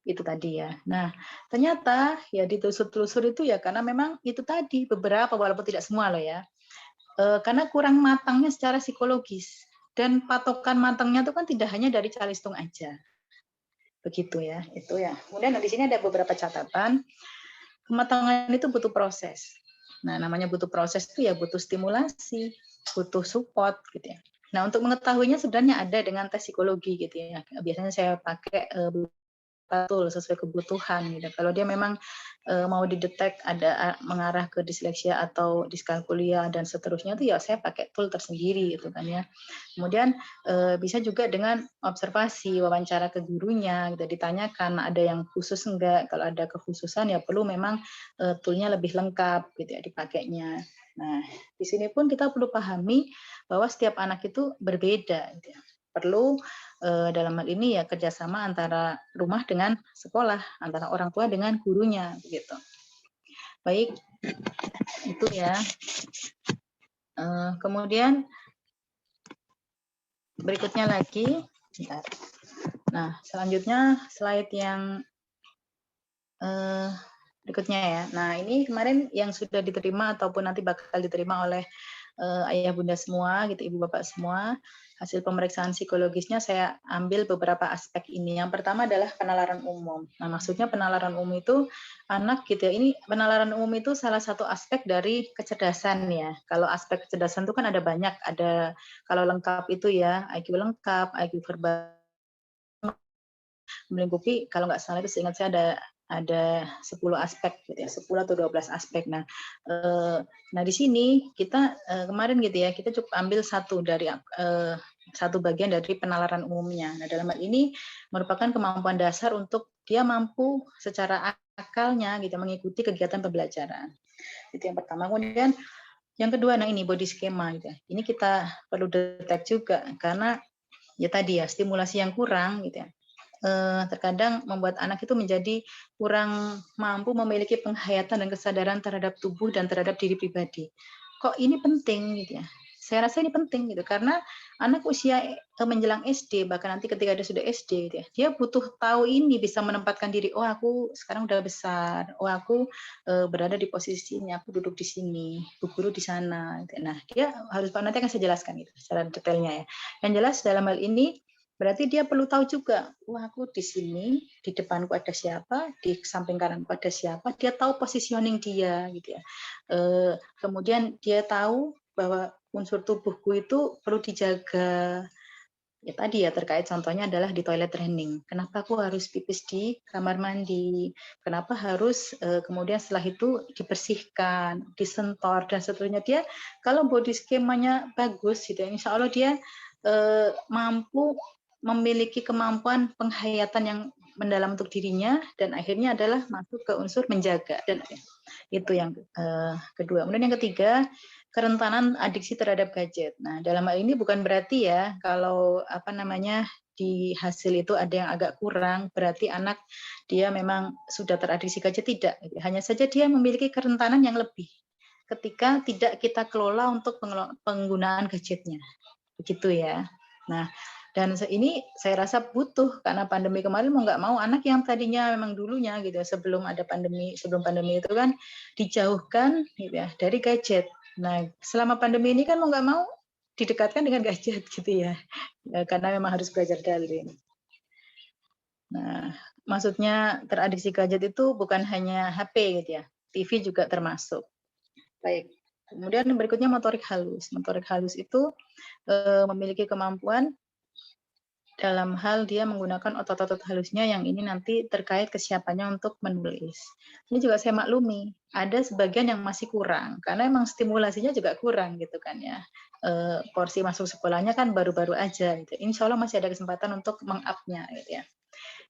Itu tadi ya. Nah, ternyata ya ditelusur-telusur itu ya karena memang itu tadi beberapa, walaupun tidak semua loh ya. Karena kurang matangnya secara psikologis. Dan patokan matangnya itu kan tidak hanya dari calistung aja. Begitu ya, itu ya. Kemudian di sini ada beberapa catatan. Kematangan itu butuh proses. Nah, namanya butuh proses itu ya butuh stimulasi, butuh support gitu ya. Nah, untuk mengetahuinya sebenarnya ada dengan tes psikologi gitu ya. Biasanya saya pakai betul sesuai kebutuhan gitu. Kalau dia memang mau didetek ada mengarah ke disleksia atau diskalkulia dan seterusnya itu ya saya pakai tool tersendiri gitu kan ya. Kemudian bisa juga dengan observasi, wawancara ke gurunya gitu, ditanyakan ada yang khusus enggak. Kalau ada kekhususan ya perlu memang toolnya lebih lengkap gitu ya dipakainya. Nah, di sini pun kita perlu pahami bahwa setiap anak itu berbeda gitu ya. Perlu dalam hal ini ya kerjasama antara rumah dengan sekolah, antara orang tua dengan gurunya begitu. Baik, itu ya. Kemudian berikutnya lagi, bentar. Nah, selanjutnya slide yang berikutnya ya. Nah, ini kemarin yang sudah diterima ataupun nanti bakal diterima oleh ayah bunda semua, gitu, ibu bapak semua. Hasil pemeriksaan psikologisnya saya ambil beberapa aspek ini. Yang pertama adalah penalaran umum. Nah, maksudnya penalaran umum itu anak gitu ya. Ini penalaran umum itu salah satu aspek dari kecerdasan ya. Kalau aspek kecerdasan itu kan ada banyak. Ada kalau lengkap itu ya IQ lengkap, IQ verbal melingkupi, kalau nggak salah itu seingat saya ada 10 aspek gitu ya, 10 atau 12 aspek. Nah, di sini kita kemarin gitu ya, kita cukup ambil satu bagian dari penalaran umumnya. Nah, dalam hal ini merupakan kemampuan dasar untuk dia mampu secara akalnya gitu mengikuti kegiatan pembelajaran. Itu yang pertama. Kemudian yang kedua, nah ini body schema gitu ya. Ini kita perlu detek juga karena ya tadi ya stimulasi yang kurang gitu ya. Terkadang membuat anak itu menjadi kurang mampu memiliki penghayatan dan kesadaran terhadap tubuh dan terhadap diri pribadi. Kok ini penting gitu ya? Saya rasa ini penting gitu karena anak usia menjelang SD bahkan nanti ketika dia sudah SD gitu ya, dia butuh tahu ini bisa menempatkan diri. Oh aku sekarang udah besar. Oh aku berada di posisi ini. Aku duduk di sini. Bu guru di sana. Gitu. Nah dia harus nanti akan saya jelaskan itu secara detailnya ya. Yang jelas dalam hal ini berarti dia perlu tahu juga, wah aku di sini, di depanku ada siapa, di samping kananku ada siapa, dia tahu positioning dia gitu ya. Kemudian dia tahu bahwa unsur tubuhku itu perlu dijaga. Ya tadi ya terkait contohnya adalah di toilet training. Kenapa aku harus pipis di kamar mandi? Kenapa harus kemudian setelah itu dibersihkan, disentor dan seterusnya. Dia kalau body skemanya bagus gitu ya, insya Allah dia mampu memiliki kemampuan penghayatan yang mendalam untuk dirinya dan akhirnya adalah masuk ke unsur menjaga dan itu yang kedua. Kemudian yang ketiga kerentanan adiksi terhadap gadget. Nah dalam hal ini bukan berarti ya kalau di hasil itu ada yang agak kurang berarti anak dia memang sudah teradiksi gadget, tidak. Hanya saja dia memiliki kerentanan yang lebih ketika tidak kita kelola untuk penggunaan gadgetnya. Begitu ya. Nah, dan ini saya rasa butuh karena pandemi kemarin mau nggak mau anak yang tadinya memang dulunya gitu sebelum pandemi itu kan dijauhkan gitu ya dari gadget. Nah, selama pandemi ini kan mau nggak mau didekatkan dengan gadget gitu ya. Karena memang harus belajar daring. Nah, maksudnya teradiksi gadget itu bukan hanya HP gitu ya, TV juga termasuk. Baik. Kemudian berikutnya motorik halus. Motorik halus itu memiliki kemampuan dalam hal dia menggunakan otot-otot halusnya yang ini nanti terkait kesiapannya untuk menulis. Ini juga saya maklumi, ada sebagian yang masih kurang, karena emang stimulasinya juga kurang gitu kan ya. Porsi masuk sekolahnya kan baru-baru aja gitu. Insya Allah masih ada kesempatan untuk meng-up-nya gitu ya.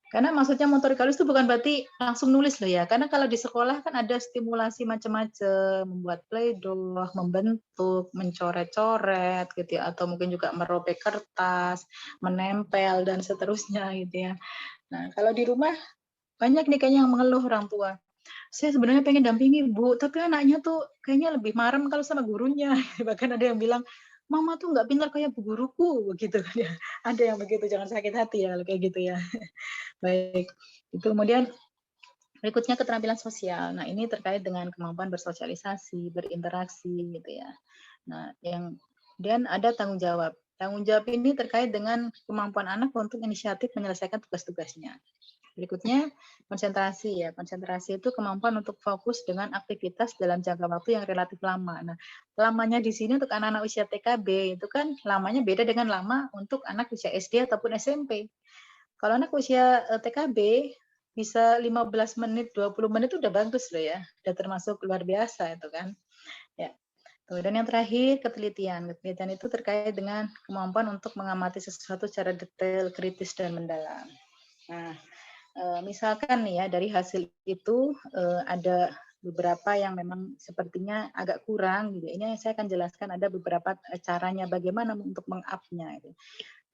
Karena maksudnya motorik halus itu bukan berarti langsung nulis loh ya. Karena kalau di sekolah kan ada stimulasi macam-macam, membuat playdoh, membentuk, mencoret-coret gitu ya, atau mungkin juga merobek kertas, menempel dan seterusnya gitu ya. Nah, kalau di rumah banyak nih kayaknya yang mengeluh orang tua. Saya sebenarnya pengen dampingi Bu, tapi anaknya tuh kayaknya lebih marem kalau sama gurunya. Bahkan ada yang bilang, Mama tuh nggak pintar kayak bu guruku, begitu kan ya. Ada yang begitu, jangan sakit hati ya kalau kayak gitu ya. Baik, itu kemudian berikutnya keterampilan sosial. Nah, ini terkait dengan kemampuan bersosialisasi, berinteraksi gitu ya. Nah, yang dan ada tanggung jawab. Tanggung jawab ini terkait dengan kemampuan anak untuk inisiatif menyelesaikan tugas-tugasnya. Berikutnya konsentrasi ya. Konsentrasi itu kemampuan untuk fokus dengan aktivitas dalam jangka waktu yang relatif lama. Nah, lamanya di sini untuk anak-anak usia TKB itu kan lamanya beda dengan lama untuk anak usia SD ataupun SMP. Kalau anak usia TKB bisa 15 menit, 20 menit itu udah bagus loh ya. Udah termasuk luar biasa itu kan. Ya. Kemudian yang terakhir, ketelitian. Ketelitian itu terkait dengan kemampuan untuk mengamati sesuatu secara detail, kritis, dan mendalam. Nah, misalkan nih ya, dari hasil itu ada beberapa yang memang sepertinya agak kurang gitu. Ini saya akan jelaskan ada beberapa caranya bagaimana untuk meng-up-nya gitu.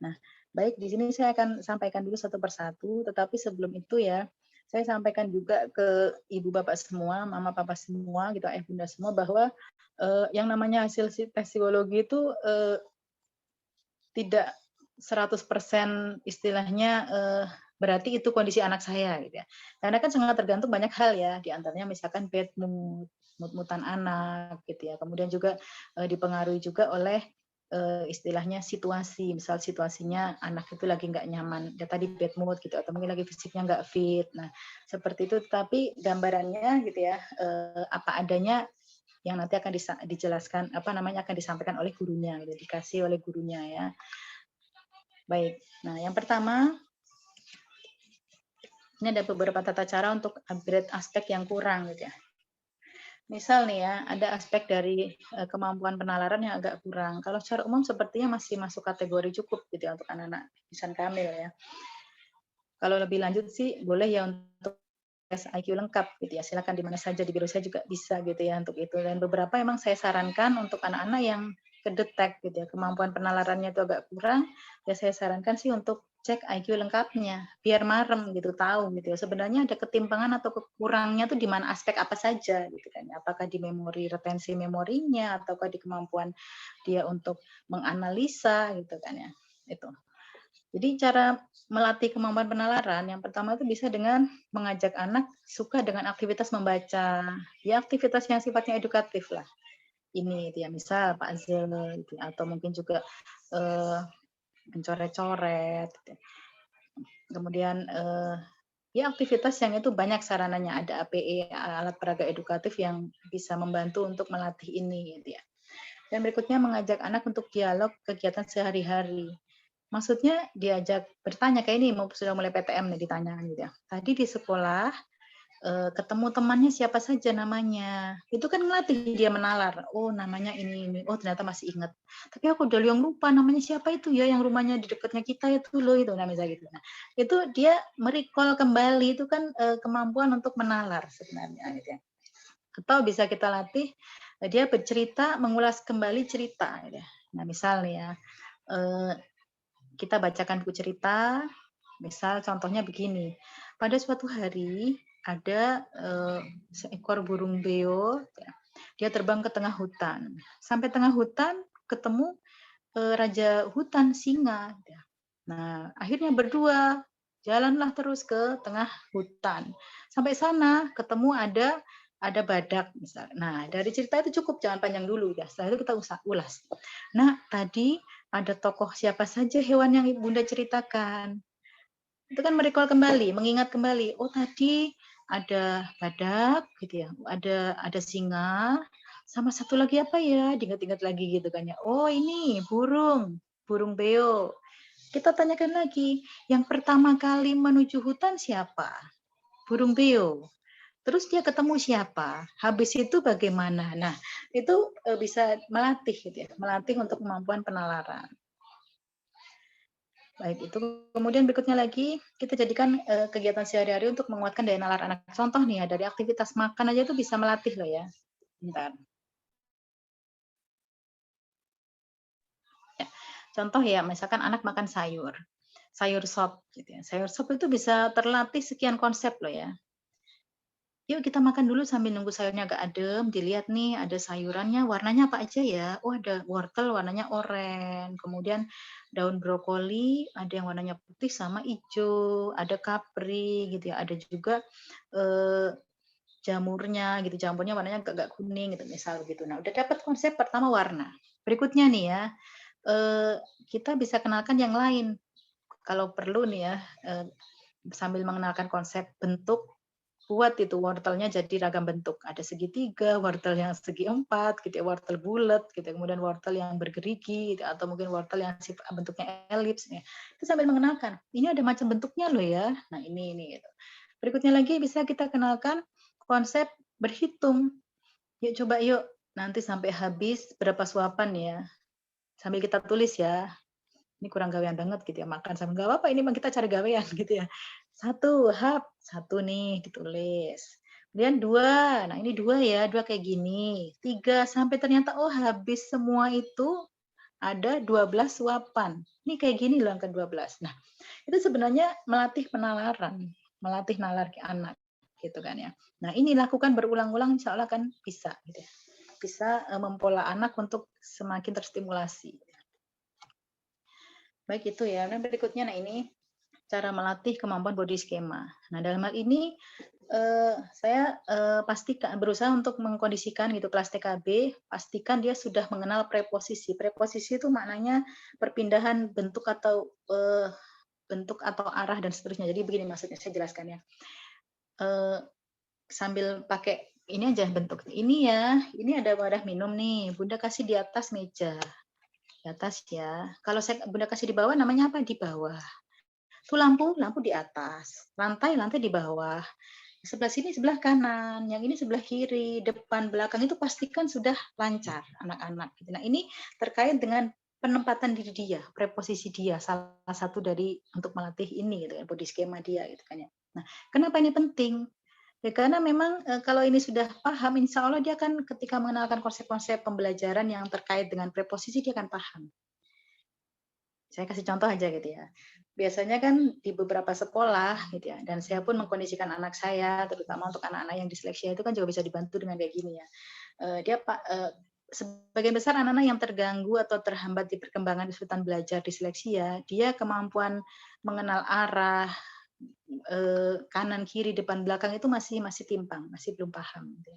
Nah, baik di sini saya akan sampaikan dulu satu persatu, tetapi sebelum itu ya, saya sampaikan juga ke ibu bapak semua, mama papa semua gitu, ayah bunda semua bahwa yang namanya hasil tes psikologi itu tidak 100% istilahnya berarti itu kondisi anak saya gitu ya. Karena kan sangat tergantung banyak hal ya, di antaranya misalkan bad mood, mood-moodan anak gitu ya. Kemudian juga dipengaruhi juga oleh istilahnya situasi, misal situasinya anak itu lagi nggak nyaman, ya tadi bad mood gitu, atau mungkin lagi fisiknya nggak fit. Nah, seperti itu. Tapi gambarannya gitu ya, apa adanya yang nanti akan dijelaskan, akan disampaikan oleh gurunya, gitu, dikasih oleh gurunya ya. Baik, nah yang pertama, ini ada beberapa tata cara untuk upgrade aspek yang kurang gitu ya. Misal nih ya, ada aspek dari kemampuan penalaran yang agak kurang. Kalau secara umum sepertinya masih masuk kategori cukup gitu ya untuk anak-anak lisan kamil ya. Kalau lebih lanjut sih boleh ya untuk tes IQ lengkap gitu ya. Silakan di mana saja di biro saya juga bisa gitu ya untuk itu. Dan beberapa emang saya sarankan untuk anak-anak yang kedetek gitu ya, kemampuan penalarannya itu agak kurang, ya saya sarankan sih untuk cek IQ lengkapnya, biar marem gitu, tahu gitu ya. Sebenarnya ada ketimpangan atau kekurangnya tuh di mana aspek apa saja gitu kan. Apakah di memori, retensi memorinya, ataukah di kemampuan dia untuk menganalisa gitu kan ya. Itu. Jadi cara melatih kemampuan penalaran yang pertama itu bisa dengan mengajak anak suka dengan aktivitas membaca, ya aktivitas yang sifatnya edukatif lah. Ini ya misal Pak Zel gitu, atau mungkin juga mencoret-coret. Gitu. Kemudian ya aktivitas yang itu banyak sarananya, ada APE, alat peraga edukatif yang bisa membantu untuk melatih ini gitu ya. Dan berikutnya mengajak anak untuk dialog kegiatan sehari-hari. Maksudnya diajak bertanya, kayak ini sudah mulai PTM nih ditanyakan gitu ya. Tadi di sekolah ketemu temannya siapa saja namanya. Itu kan ngelatih dia menalar. Oh, namanya ini. Oh, ternyata masih ingat. Tapi aku udah yang lupa namanya siapa itu ya yang rumahnya di dekatnya kita itu loh itu namanya gitu. Nah, itu dia merecall kembali itu kan kemampuan untuk menalar sebenarnya gitu ya. Atau bisa kita latih dia bercerita, mengulas kembali cerita gitu ya. Nah, misalnya ya kita bacakan buku cerita, misal contohnya begini. Pada suatu hari ada seekor burung beo, dia terbang ke tengah hutan. Sampai tengah hutan ketemu raja hutan singa. Nah, akhirnya berdua jalanlah terus ke tengah hutan. Sampai sana ketemu ada ada badak misal. Nah, dari cerita itu cukup, jangan panjang dulu ya. Setelah itu kita ulas. Nah, tadi ada tokoh siapa saja hewan yang Bunda ceritakan. Itu kan merecall kembali, mengingat kembali. Oh, tadi ada badak gitu ya. Ada singa, sama satu lagi apa ya? Diingat-ingat lagi gitu kan ya. Oh, ini burung beo. Kita tanyakan lagi, yang pertama kali menuju hutan siapa? Burung beo. Terus dia ketemu siapa? Habis itu bagaimana? Nah, itu bisa melatih gitu ya, melatih untuk kemampuan penalaran. Baik, itu kemudian berikutnya lagi kita jadikan kegiatan sehari-hari untuk menguatkan daya nalar anak. Contoh nih ya, dari aktivitas makan aja itu bisa melatih loh ya. Bentar. Ya, contoh ya, misalkan anak makan sayur sop gitu ya. Sayur sop itu bisa terlatih sekian konsep loh ya. Yuk kita makan dulu sambil nunggu sayurnya agak adem, dilihat nih ada sayurannya, warnanya apa aja ya? Oh ada wortel warnanya oranye, kemudian daun brokoli ada yang warnanya putih sama hijau, ada kapri gitu ya, ada juga jamurnya gitu, jamurnya warnanya agak kuning gitu misal gitu. Nah udah dapat konsep pertama warna. Berikutnya nih ya, kita bisa kenalkan yang lain. Kalau perlu nih ya, sambil mengenalkan konsep bentuk, buat itu wortelnya jadi ragam bentuk. Ada segitiga, wortel yang segi empat, gitu ya, wortel bulat, gitu, kemudian wortel yang bergerigi, gitu, atau mungkin wortel yang bentuknya elips. Ya. Itu sambil mengenalkan, ini ada macam bentuknya loh ya. Nah ini. Gitu. Berikutnya lagi bisa kita kenalkan konsep berhitung. Yuk coba yuk, nanti sampai habis berapa suapan ya. Sambil kita tulis ya. Ini kurang gawean banget gitu ya, makan sama nggak apa-apa, ini mah kita cari gawean gitu ya. Satu nih ditulis. Kemudian 2, nah ini 2 ya, 2 kayak gini. 3 sampai ternyata oh habis semua itu ada 12 suapan. Ini kayak gini loh angka 12. Nah, itu sebenarnya melatih penalaran, melatih nalar ke anak gitu kan ya. Nah, ini lakukan berulang-ulang insya Allah kan bisa gitu ya. Bisa mempola anak untuk semakin terstimulasi. Baik itu ya. Dan berikutnya, nah ini cara melatih kemampuan body schema. Nah dalam hal ini saya pastikan berusaha untuk mengkondisikan gitu kelas TKB, pastikan dia sudah mengenal preposisi. Preposisi itu maknanya perpindahan bentuk atau arah dan seterusnya. Jadi begini maksudnya saya jelaskan ya. Sambil pakai ini aja bentuk. Ini ya, ini ada wadah minum nih. Bunda kasih di atas meja. Di atas ya. Kalau Bunda kasih di bawah namanya apa? Di bawah. Itu lampu di atas. Lantai di bawah. Sebelah sini sebelah kanan, yang ini sebelah kiri, depan, belakang itu pastikan sudah lancar anak-anak. Nah ini terkait dengan penempatan diri dia, preposisi dia, salah satu dari untuk melatih ini gitu, body schema dia gitu kan ya. Nah kenapa ini penting? Ya karena memang kalau ini sudah paham, insya Allah dia akan ketika mengenalkan konsep-konsep pembelajaran yang terkait dengan preposisi dia akan paham. Saya kasih contoh aja gitu ya. Biasanya kan di beberapa sekolah gitu ya, dan saya pun mengkondisikan anak saya, terutama untuk anak-anak yang disleksia itu kan juga bisa dibantu dengan kayak gini ya. Sebagian besar anak-anak yang terganggu atau terhambat di perkembangan kesulitan belajar disleksia, dia kemampuan mengenal arah, kanan kiri depan belakang itu masih timpang, masih belum paham. Gitu.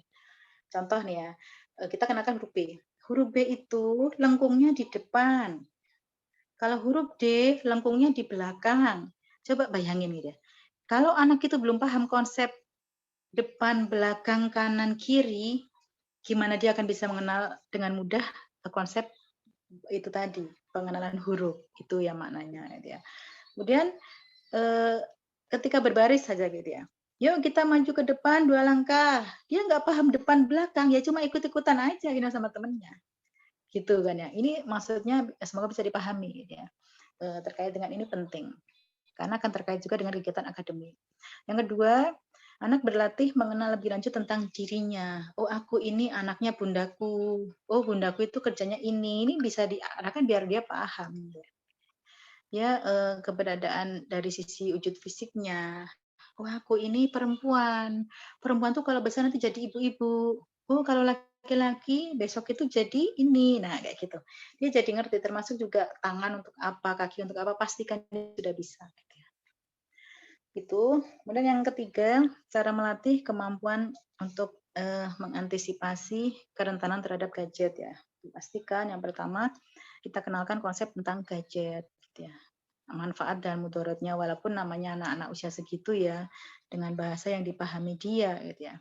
Contoh nih ya, kita kenakan huruf B. Huruf B itu lengkungnya di depan. Kalau huruf D, lengkungnya di belakang. Coba bayangin gitu. Kalau anak itu belum paham konsep depan, belakang, kanan, kiri, gimana dia akan bisa mengenal dengan mudah konsep itu tadi, pengenalan huruf. Itu yang maknanya. Gitu ya. Kemudian ketika berbaris saja gitu ya. Yuk kita maju ke depan 2 langkah. Dia nggak paham depan belakang, ya cuma ikut-ikutan aja gitu sama temennya. Gitu kan ya. Ini maksudnya semoga bisa dipahami gitu ya. Terkait dengan ini penting. Karena akan terkait juga dengan kegiatan akademik. Yang kedua, anak berlatih mengenal lebih lanjut tentang dirinya. Oh, aku ini anaknya bundaku. Oh, bundaku itu kerjanya ini. Ini bisa diarahkan biar dia paham. Ya, keberadaan dari sisi wujud fisiknya. Oh, aku ini perempuan. Perempuan tuh kalau besar nanti jadi ibu-ibu. Oh, kalau laki-laki besok itu jadi ini. Nah, kayak gitu. Dia jadi ngerti, termasuk juga tangan untuk apa, kaki untuk apa, pastikan dia sudah bisa. Itu. Kemudian yang ketiga, cara melatih kemampuan untuk mengantisipasi kerentanan terhadap gadget ya. Pastikan yang pertama kita kenalkan konsep tentang gadget gitu ya. Manfaat dan mudaratnya, walaupun namanya anak-anak usia segitu ya, dengan bahasa yang dipahami dia gitu ya.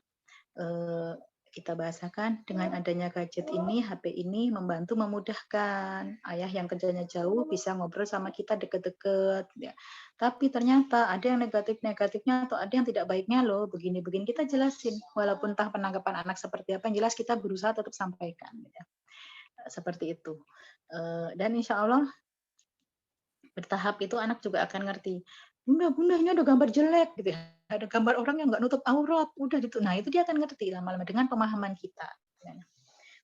Kita bahasakan dengan adanya gadget ini, HP ini membantu memudahkan ayah yang kerjanya jauh bisa ngobrol sama kita deket-deket ya. Tapi ternyata ada yang negatifnya atau ada yang tidak baiknya loh, begini-begini kita jelasin, walaupun entah penanggapan anak seperti apa, yang jelas kita berusaha tetap sampaikan ya. Seperti itu. Dan insya Allah bertahap itu anak juga akan ngerti. Bunda ini ada gambar jelek gitu ya. Ada gambar orang yang nggak nutup aurat, udah gitu. Nah itu dia akan ngerti lama-lama dengan pemahaman kita.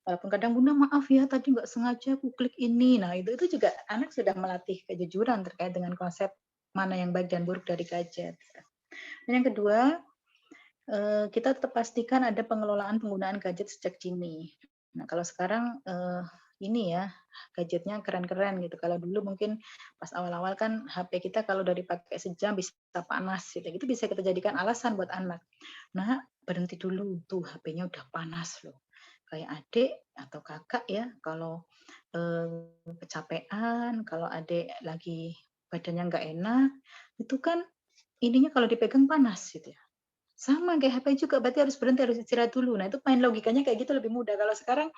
Walaupun kadang Bunda maaf ya tadi nggak sengaja aku klik ini. Nah itu juga anak sudah melatih kejujuran terkait dengan konsep mana yang baik dan buruk dari gadget. Dan yang kedua, kita tetap pastikan ada pengelolaan penggunaan gadget sejak dini. Nah kalau sekarang ini ya gadgetnya keren-keren gitu. Kalau dulu mungkin pas awal-awal kan HP kita kalau udah dipakai sejam bisa panas gitu. Itu bisa kita jadikan alasan buat anak. Nah, berhenti dulu tuh HP-nya udah panas loh. Kayak adik atau kakak ya kalau kecapean, kalau adik lagi badannya nggak enak, itu kan ininya kalau dipegang panas gitu ya. Sama kayak HP juga berarti harus berhenti, harus istirahat dulu. Nah, itu main logikanya kayak gitu lebih mudah. Kalau sekarang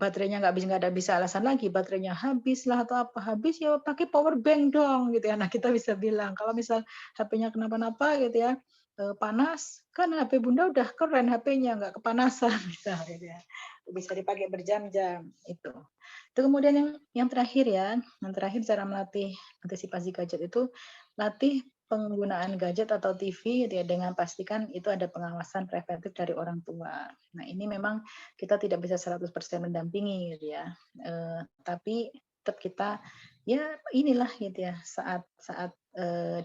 baterainya nggak ada bisa alasan lagi, baterainya habis lah atau apa, habis ya pakai power bank dong gitu ya. Nah kita bisa bilang kalau misal HP-nya kenapa-napa gitu ya, panas kan HP Bunda udah keren HP-nya nggak kepanasan bisa gitu ya, bisa dipakai berjam-jam itu. Itu kemudian yang terakhir ya, yang terakhir cara melatih antisipasi gadget itu latih penggunaan gadget atau TV gitu ya, dengan pastikan itu ada pengawasan preventif dari orang tua. Nah ini memang kita tidak bisa 100% mendampingi gitu ya. Tapi tetap kita ya inilah gitu ya saat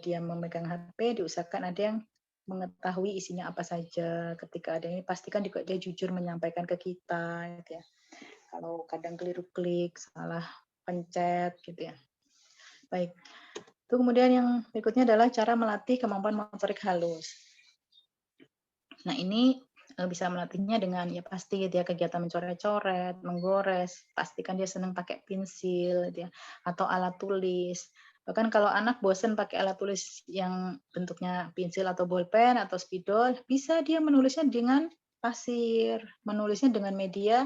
dia memegang HP diusahakan ada yang mengetahui isinya apa saja. Ketika ada ini pastikan juga dia jujur menyampaikan ke kita gitu ya. Kalau kadang keliru klik, salah pencet gitu ya. Baik. Itu kemudian yang berikutnya adalah cara melatih kemampuan motorik halus. Nah ini bisa melatihnya dengan ya pasti dia kegiatan mencoret-coret, menggores, pastikan dia senang pakai pensil gitu ya, atau alat tulis. Bahkan kalau anak bosan pakai alat tulis yang bentuknya pensil atau bolpen atau spidol, bisa dia menulisnya dengan pasir, menulisnya dengan media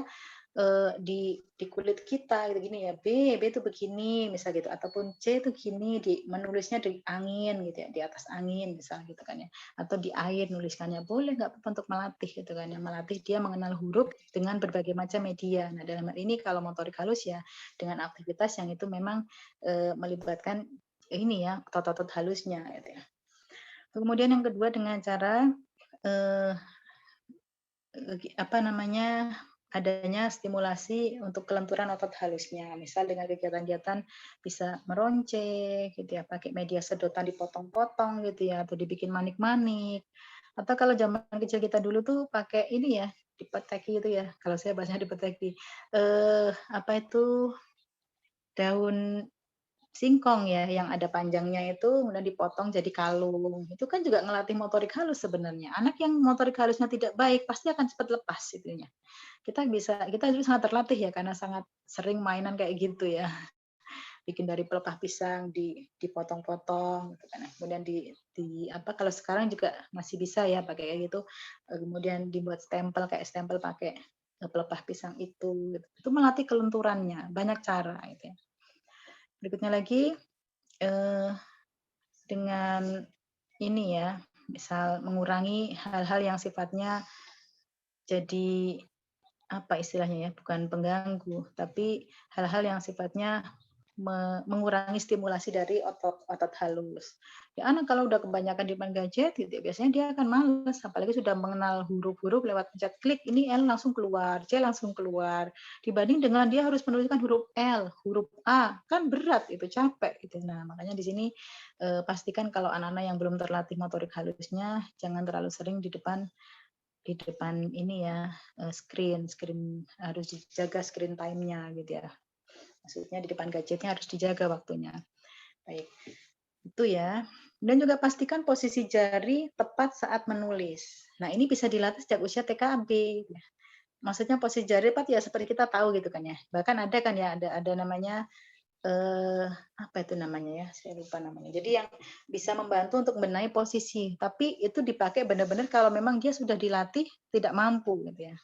di kulit kita gitu gini ya, B itu begini misal gitu, ataupun C itu gini, menulisnya di angin gitu ya, di atas angin misal gitu kan ya, atau di air nuliskannya, boleh nggak apa-apa untuk melatih gitu kan ya, melatih dia mengenal huruf dengan berbagai macam media. Nah dalam hal ini kalau motorik halus ya dengan aktivitas yang itu memang melibatkan ini ya otot-otot halusnya gitu ya. Kemudian yang kedua dengan cara adanya stimulasi untuk kelenturan otot halusnya. Misal dengan kegiatan-kegiatan bisa meronceng gitu ya, pakai media sedotan dipotong-potong gitu ya, atau dibikin manik-manik. Atau kalau zaman kecil kita dulu tuh pakai ini ya, dipeteki itu ya. Kalau saya bahasanya dipeteki. Apa itu daun singkong ya, yang ada panjangnya itu kemudian dipotong jadi kalung. Itu kan juga ngelatih motorik halus sebenarnya. Anak yang motorik halusnya tidak baik pasti akan cepat lepas itunya. Kita dulu sangat terlatih ya karena sangat sering mainan kayak gitu ya. Bikin dari pelepah pisang dipotong-potong gitu kan. Kemudian kalau sekarang juga masih bisa ya pakai kayak gitu. Kemudian dibuat stempel kayak stempel pakai pelepah pisang itu. Itu melatih kelenturannya, banyak cara gitu ya. Berikutnya lagi dengan ini ya, misal mengurangi hal-hal yang sifatnya jadi apa istilahnya ya, bukan pengganggu, tapi hal-hal yang sifatnya mengurangi stimulasi dari otot halus. Ya anak kalau udah kebanyakan di depan gadget gitu, biasanya dia akan males, apalagi sudah mengenal huruf-huruf lewat pencet klik, ini L langsung keluar, C langsung keluar. Dibanding dengan dia harus menuliskan huruf L, huruf A, kan berat itu, capek gitu. Nah, makanya di sini pastikan kalau anak-anak yang belum terlatih motorik halusnya jangan terlalu sering di depan ini ya, screen harus dijaga screen time-nya gitu ya. Maksudnya di depan gadgetnya harus dijaga waktunya. Baik. Itu ya. Dan juga pastikan posisi jari tepat saat menulis. Nah, ini bisa dilatih sejak usia TKB. Maksudnya posisi jari tepat ya seperti kita tahu gitu kan ya. Bahkan ada kan ya, ada namanya apa itu namanya ya? Saya lupa namanya. Jadi yang bisa membantu untuk membenahi posisi, tapi itu dipakai benar-benar kalau memang dia sudah dilatih tidak mampu gitu ya.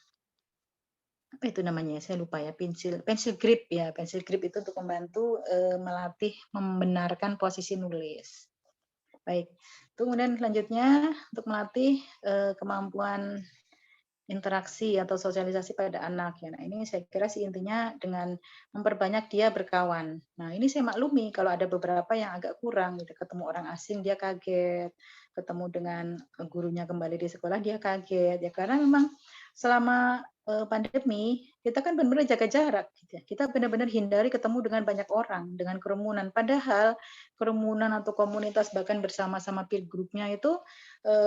Apa itu namanya? Saya lupa ya. Pensil grip ya. Pensil grip itu untuk membantu melatih membenarkan posisi nulis. Baik. Kemudian selanjutnya untuk melatih kemampuan interaksi atau sosialisasi pada anak ya. Nah, ini saya kira sih intinya dengan memperbanyak dia berkawan. Nah, ini saya maklumi kalau ada beberapa yang agak kurang gitu, ketemu orang asing dia kaget, ketemu dengan gurunya kembali di sekolah dia kaget ya karena memang selama pandemi kita kan benar-benar jaga jarak gitu ya. Kita benar-benar hindari ketemu dengan banyak orang, dengan kerumunan. Padahal kerumunan atau komunitas bahkan bersama-sama peer group-nya itu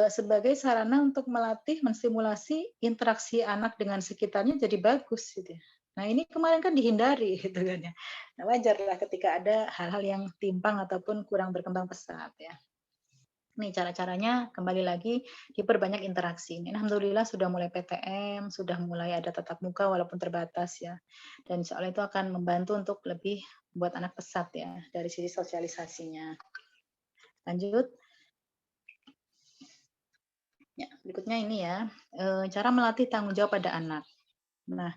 sebagai sarana untuk melatih, menstimulasi interaksi anak dengan sekitarnya jadi bagus gitu ya. Nah, ini kemarin kan dihindari gitu kan ya. Nah, wajarlah ketika ada hal-hal yang timpang ataupun kurang berkembang pesat ya. Nih cara-caranya kembali lagi diperbanyak interaksi. Ini alhamdulillah sudah mulai PTM, sudah mulai ada tatap muka walaupun terbatas ya. Dan insya Allah itu akan membantu untuk lebih buat anak pesat ya dari sisi sosialisasinya. Lanjut. Ya, berikutnya ini ya, cara melatih tanggung jawab pada anak. Nah,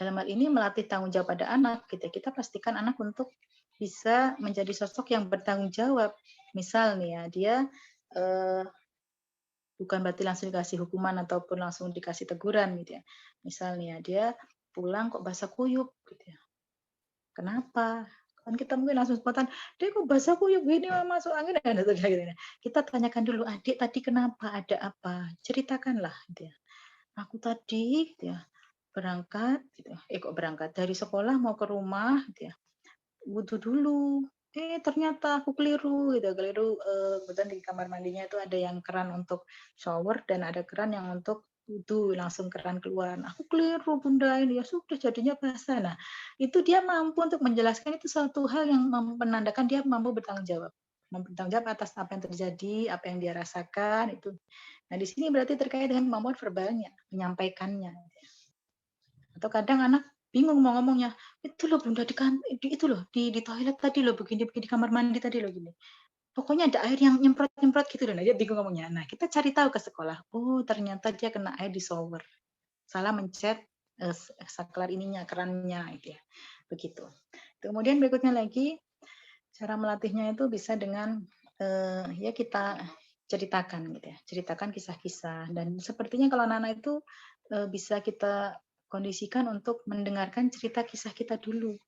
dalam hal ini melatih tanggung jawab pada anak, kita pastikan anak untuk bisa menjadi sosok yang bertanggung jawab. Misal nih ya, dia bukan berarti langsung dikasih hukuman ataupun langsung dikasih teguran gitu ya. Misal nih ya, dia pulang kok basah kuyup gitu ya. Kenapa? Kan kita mungkin langsung spontan, dia kok basah kuyup gini masuk angin dan gitu. Kita tanyakan dulu, adik tadi kenapa, ada apa? Ceritakanlah gitu ya. Aku tadi gitu ya, berangkat gitu. Kok berangkat dari sekolah mau ke rumah gitu ya. Wudhu dulu. Ternyata aku keliru gitu, keliru kebetulan di kamar mandinya itu ada yang keran untuk shower dan ada keran yang untuk wudhu, langsung keran keluar. Aku keliru bunda ini, ya sudah jadinya basah. Nah, itu dia mampu untuk menjelaskan itu suatu hal yang menandakan dia mampu bertanggung jawab. Bertanggung jawab atas apa yang terjadi, apa yang dia rasakan itu. Nah, di sini berarti terkait dengan kemampuan verbalnya, menyampaikannya. Atau kadang anak bingung mau ngomongnya, itu loh bunda itu loh di toilet tadi loh begini di kamar mandi tadi loh gini. Pokoknya ada air yang nyemprot gitu loh. Nah, dia bingung ngomongnya. Nah, kita cari tahu ke sekolah. Oh, ternyata dia kena air di shower. Salah mencet saklar ininya, kerannya itu ya. Begitu. Kemudian berikutnya lagi cara melatihnya itu bisa dengan ya kita ceritakan gitu ya. Ceritakan kisah-kisah dan sepertinya kalau anak-anak itu bisa kita kondisikan untuk mendengarkan cerita kisah kita dulu.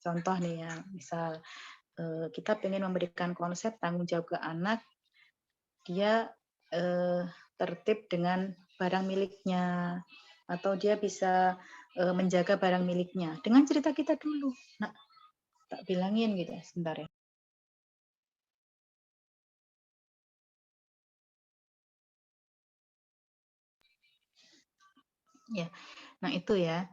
Contoh nih ya, misal kita pengen memberikan konsep tanggung jawab ke anak, dia tertib dengan barang miliknya, atau dia bisa menjaga barang miliknya dengan cerita kita dulu. Nah, tak bilangin gitu ya, sebentar ya. Ya, nah itu ya.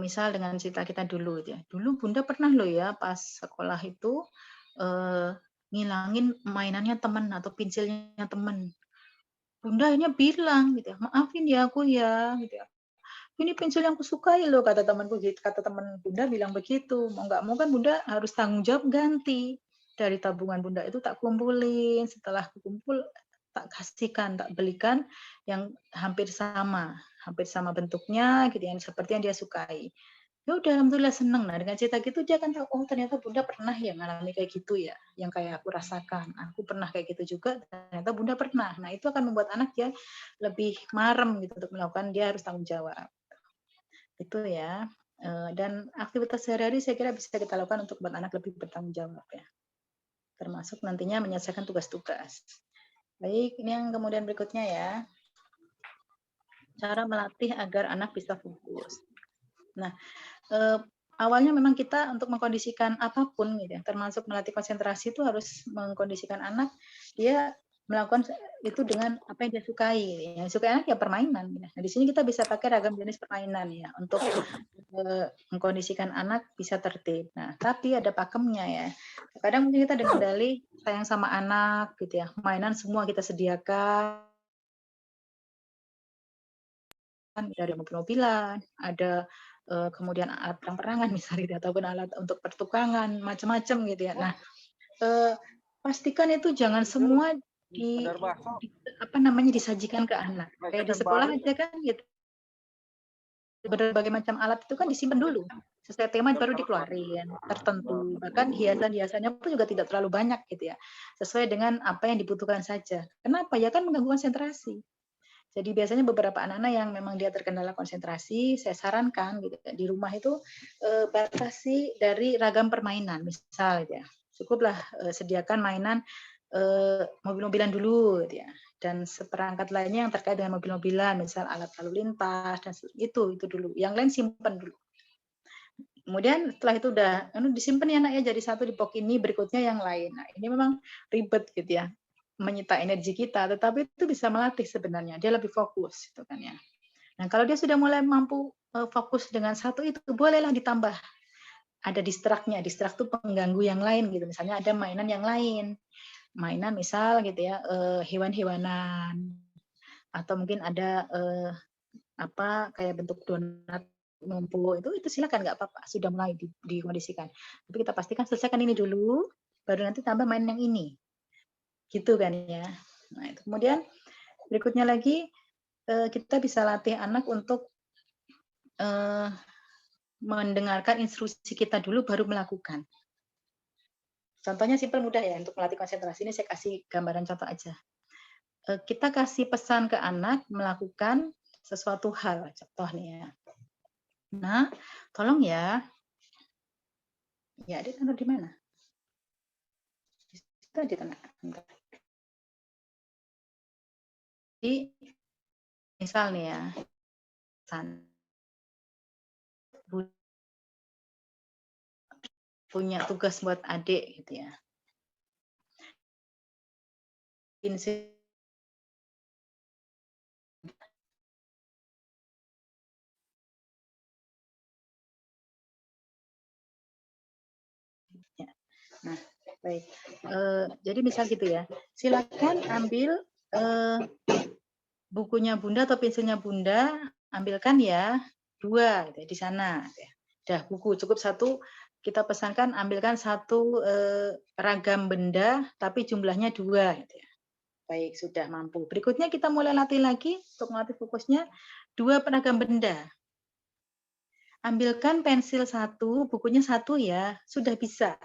Misal dengan cerita kita dulu ya. Dulu Bunda pernah loh ya pas sekolah itu ngilangin mainannya teman atau pensilnya teman. Bunda akhirnya bilang gitu ya, maafin ya aku ya gitu ya. Ini pensil yang kusukai loh kata temanku gitu. Kata teman Bunda bilang begitu. Mau nggak mau kan Bunda harus tanggung jawab ganti. Dari tabungan Bunda itu tak kumpulin. Setelah kumpul tak kasihkan, tak belikan yang hampir sama bentuknya gitu yang seperti yang dia sukai. Ya udah alhamdulillah seneng. Nah dengan cerita gitu dia kan tahu oh ternyata Bunda pernah ya ngalami kayak gitu ya, yang kayak aku rasakan. Aku pernah kayak gitu juga, ternyata Bunda pernah. Nah itu akan membuat anak dia lebih marem gitu untuk melakukan, dia harus tanggung jawab. Itu ya. Dan aktivitas sehari-hari saya kira bisa kita lakukan untuk membuat anak lebih bertanggung jawab ya. Termasuk nantinya menyelesaikan tugas-tugas. Baik, ini yang kemudian berikutnya ya. Cara melatih agar anak bisa fokus. Nah, awalnya memang kita untuk mengkondisikan apapun gitu ya, termasuk melatih konsentrasi itu harus mengkondisikan anak dia melakukan itu dengan apa yang dia sukai. Yang suka anak ya permainan. Nah, di sini kita bisa pakai ragam jenis permainan ya untuk mengkondisikan anak bisa tertib. Nah, tapi ada pakemnya ya. Kadang mungkin kita dengan dalih sayang sama anak gitu ya, mainan semua kita sediakan, dari mobil-mobilan, ada kemudian alat perang-perangan misalnya gitu, ataupun alat untuk pertukangan, macam-macam gitu ya. Nah, pastikan itu jangan semua disajikan ke anak. Kayak di sekolah aja kan gitu. Berbagai macam alat itu kan disimpan dulu. Sesuai tema baru dikeluarin, tertentu. Bahkan hiasan-hiasannya pun juga tidak terlalu banyak gitu ya. Sesuai dengan apa yang dibutuhkan saja. Kenapa? Ya kan mengganggu konsentrasi. Jadi biasanya beberapa anak-anak yang memang dia terkendala konsentrasi, saya sarankan gitu di rumah itu batasi dari ragam permainan, misal gitu ya. Cukuplah sediakan mainan mobil-mobilan dulu gitu ya. Dan seperangkat lainnya yang terkait dengan mobil-mobilan, misal alat lalu lintas dan itu dulu. Yang lain simpan dulu. Kemudian setelah itu udah disimpan ya nak ya, jadi satu di box ini, berikutnya yang lain. Nah, ini memang ribet gitu ya, menyita energi kita, tetapi itu bisa melatih sebenarnya, dia lebih fokus gitu kan ya. Nah, kalau dia sudah mulai mampu fokus dengan satu itu, bolehlah ditambah. Ada distraknya, distrak itu pengganggu yang lain gitu. Misalnya ada mainan yang lain. Mainan misal gitu ya, hewan-hewanan. Atau mungkin ada kayak bentuk donat numpuk, itu silakan nggak apa-apa, sudah mulai dikondisikan. Tapi kita pastikan selesaikan ini dulu, baru nanti tambah main yang ini. Gitu kan ya. Nah, itu. Kemudian berikutnya lagi kita bisa latih anak untuk mendengarkan instruksi kita dulu baru melakukan. Contohnya simpel mudah ya untuk melatih konsentrasi, ini saya kasih gambaran contoh aja. Kita kasih pesan ke anak melakukan sesuatu hal, contoh nih ya. Nah, tolong ya. Ya, dia taruh di mana? Itu di tengah. Jadi, misal nih ya, punya tugas buat adik gitu ya. Nah, baik. Jadi misal gitu ya, silakan ambil bukunya Bunda atau pensilnya Bunda, ambilkan ya 2 gitu ya, di sana. Dah buku cukup 1, kita pesankan ambilkan 1 ragam benda, tapi jumlahnya 2 gitu ya. Baik, sudah mampu. Berikutnya kita mulai latih lagi untuk melatih fokusnya 2 penagam benda. Ambilkan pensil 1, bukunya 1 ya, sudah bisa.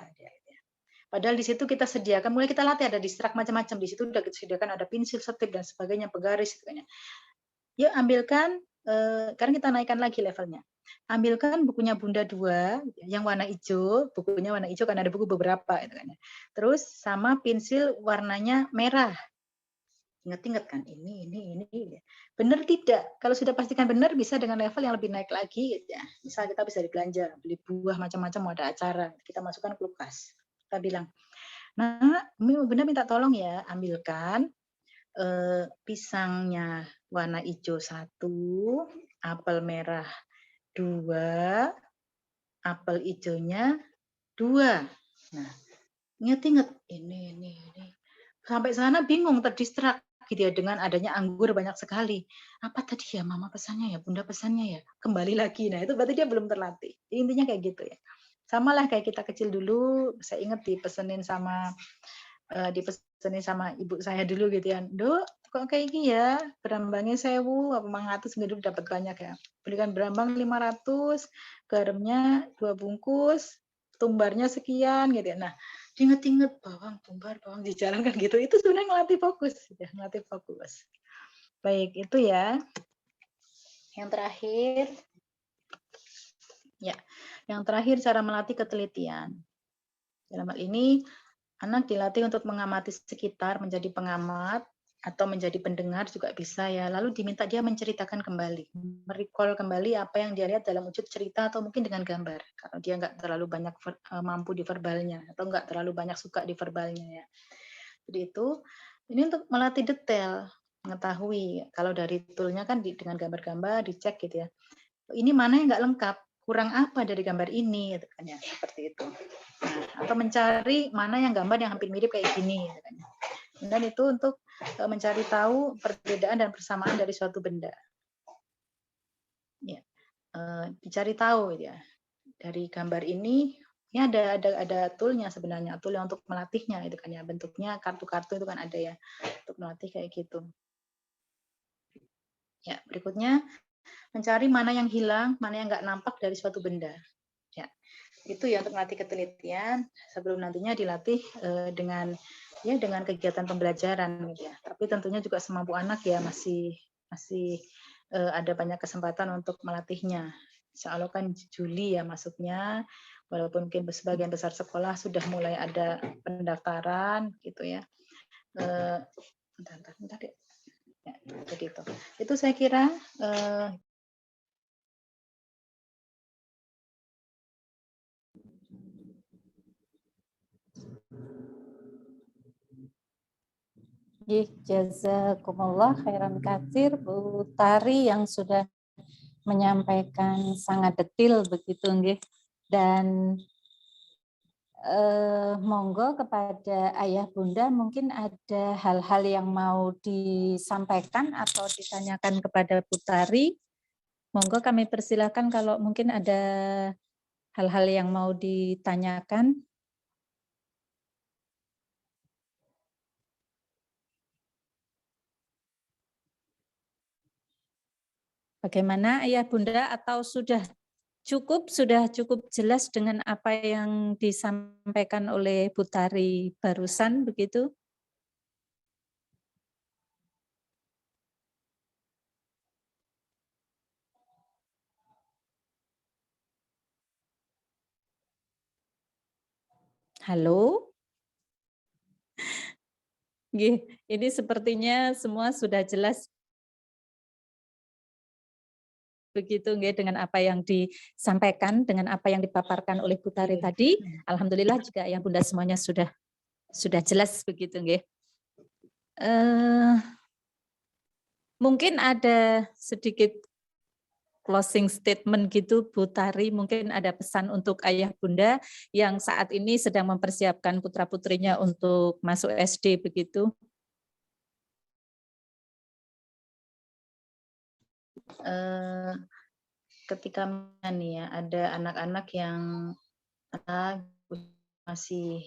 Padahal di situ kita sediakan, mulai kita latih ada distrak macam-macam. Di situ sudah kita sediakan ada pensil, setip dan sebagainya, penggaris. Yuk ambilkan, karena kita naikkan lagi levelnya. Ambilkan bukunya Bunda 2, yang warna hijau, bukunya warna hijau karena ada buku beberapa. Gitu kan. Terus sama pensil warnanya merah. Ingat-ingat kan, ini. Benar tidak? Kalau sudah pastikan benar, bisa dengan level yang lebih naik lagi. Ya. Misal kita bisa dibelanja, beli buah macam-macam, mau ada acara, kita masukkan kulkas. Kita bilang, nah, Bunda minta tolong ya, ambilkan pisangnya warna hijau 1, apel merah 2, apel hijaunya 2. Nah, ingat-ingat, ini. Sampai sana bingung, terdistrak gitu ya, dengan adanya anggur banyak sekali. Apa tadi ya Mama pesannya ya, Bunda pesannya ya, kembali lagi. Nah, itu berarti dia belum terlatih. Intinya kayak gitu ya. Sama lah kayak kita kecil dulu, saya ingat dipesenin sama ibu saya dulu gitu ya. Duk, kok kayak gini ya, berambangnya 1000, apa 500 dulu dapat banyak ya. Belikan berambang 500, garamnya 2 bungkus, tumbarnya sekian gitu ya. Nah, diinget-inget bawang, tumbar, bawang dijalankan gitu. Itu sebenarnya ngelatih fokus ya, ngelatih fokus. Baik, itu ya. Yang terakhir, ya, yang terakhir cara melatih ketelitian. Dalam hal ini, anak dilatih untuk mengamati sekitar, menjadi pengamat, atau menjadi pendengar juga bisa ya. Lalu diminta dia menceritakan kembali, merecall kembali apa yang dia lihat dalam wujud cerita atau mungkin dengan gambar. Kalau dia nggak terlalu banyak mampu di verbalnya, atau nggak terlalu banyak suka di verbalnya ya. Jadi itu, ini untuk melatih detail, mengetahui. Kalau dari toolnya kan dengan gambar-gambar dicek gitu ya. Ini mana yang nggak lengkap, kurang apa dari gambar ini, gitu kan ya, seperti itu. Nah, atau mencari mana yang gambar yang hampir mirip kayak gini. Dan itu untuk mencari tahu perbedaan dan persamaan dari suatu benda. Ya, dicari tahu ya dari gambar ini ada toolnya sebenarnya, tool yang untuk melatihnya itu kan ya, bentuknya kartu-kartu itu kan ada ya untuk melatih kayak gitu. Ya, berikutnya mencari mana yang hilang, mana yang nggak nampak dari suatu benda. Ya, itu ya untuk melatih ketelitian sebelum nantinya dilatih dengan kegiatan pembelajaran gitu ya. Tapi tentunya juga semampu anak ya masih ada banyak kesempatan untuk melatihnya. Insya Allah kan Juli ya masuknya, walaupun mungkin sebagian besar sekolah sudah mulai ada pendaftaran gitu ya. Bentar deh. Ya, jadi itu saya kira Jazakumullah khairan katsir Bu Tari yang sudah menyampaikan sangat detail begitu nggih. Dan monggo kepada Ayah Bunda mungkin ada hal-hal yang mau disampaikan atau ditanyakan kepada Bu Tari. Monggo kami persilakan kalau mungkin ada hal-hal yang mau ditanyakan. Bagaimana Ayah Bunda, atau sudah cukup jelas dengan apa yang disampaikan oleh Bu Tari barusan begitu? Halo? Ini sepertinya semua sudah jelas begitu dengan apa yang disampaikan, dengan apa yang dipaparkan oleh Bu Tari tadi. Alhamdulillah juga yang Bunda semuanya sudah jelas begitu nggih. Mungkin ada sedikit closing statement gitu Bu Tari, mungkin ada pesan untuk Ayah Bunda yang saat ini sedang mempersiapkan putra-putrinya untuk masuk SD begitu. Ketika nih ya ada anak-anak yang masih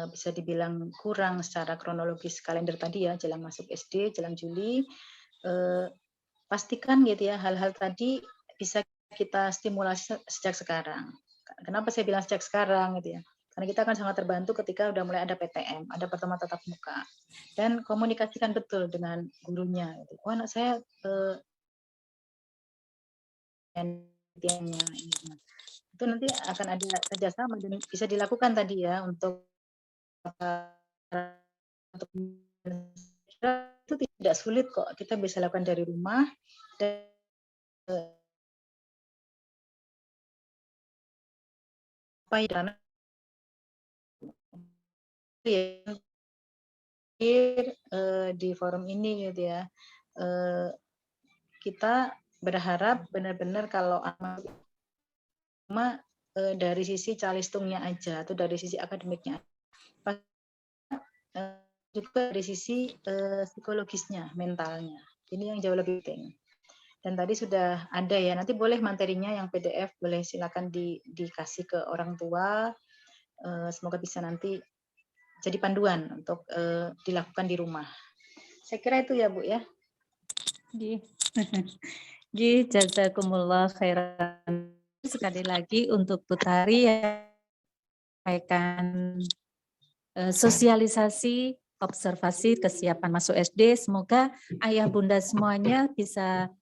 bisa dibilang kurang secara kronologis kalender tadi ya, jelang masuk SD, jelang Juli, pastikan gitu ya hal-hal tadi bisa kita stimulasi sejak sekarang. Kenapa saya bilang sejak sekarang gitu ya? Karena kita akan sangat terbantu ketika udah mulai ada PTM, ada pertemuan tatap muka, dan komunikasikan betul dengan gurunya. Gitu. Oh, anak saya itu nanti akan ada kerjasama dan bisa dilakukan tadi ya untuk itu tidak sulit kok, kita bisa lakukan dari rumah dan di forum ini gitu ya, kita berharap benar-benar kalau dari sisi calistungnya aja atau dari sisi akademiknya, juga dari sisi psikologisnya, mentalnya. Ini yang jauh lebih penting. Dan tadi sudah ada ya, nanti boleh materinya yang PDF boleh silakan dikasih ke orang tua. Semoga bisa nanti jadi panduan untuk dilakukan di rumah. Saya kira itu ya Bu ya. Jazakumullah khairan. Sekali lagi untuk Bu Tari yang sampaikan sosialisasi, observasi kesiapan masuk SD. Semoga Ayah Bunda semuanya bisa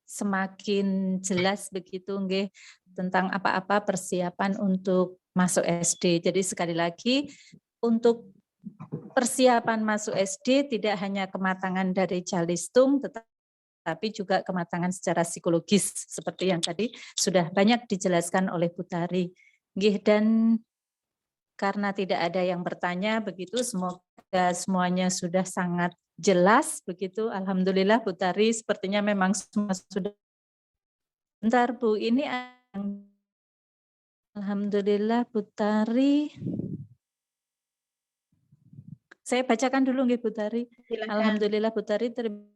semakin jelas begitu nggih tentang apa-apa persiapan untuk masuk SD. Jadi sekali lagi untuk persiapan masuk SD tidak hanya kematangan dari calistung tetapi juga kematangan secara psikologis seperti yang tadi sudah banyak dijelaskan oleh Bu Tari. Dan karena tidak ada yang bertanya begitu, semoga semuanya sudah sangat jelas begitu. Alhamdulillah Bu Tari, sepertinya memang semua sudah. Bentar Bu, ini Alhamdulillah Putari. Saya bacakan dulu nggih Putari. Silakan. Alhamdulillah Putari, terima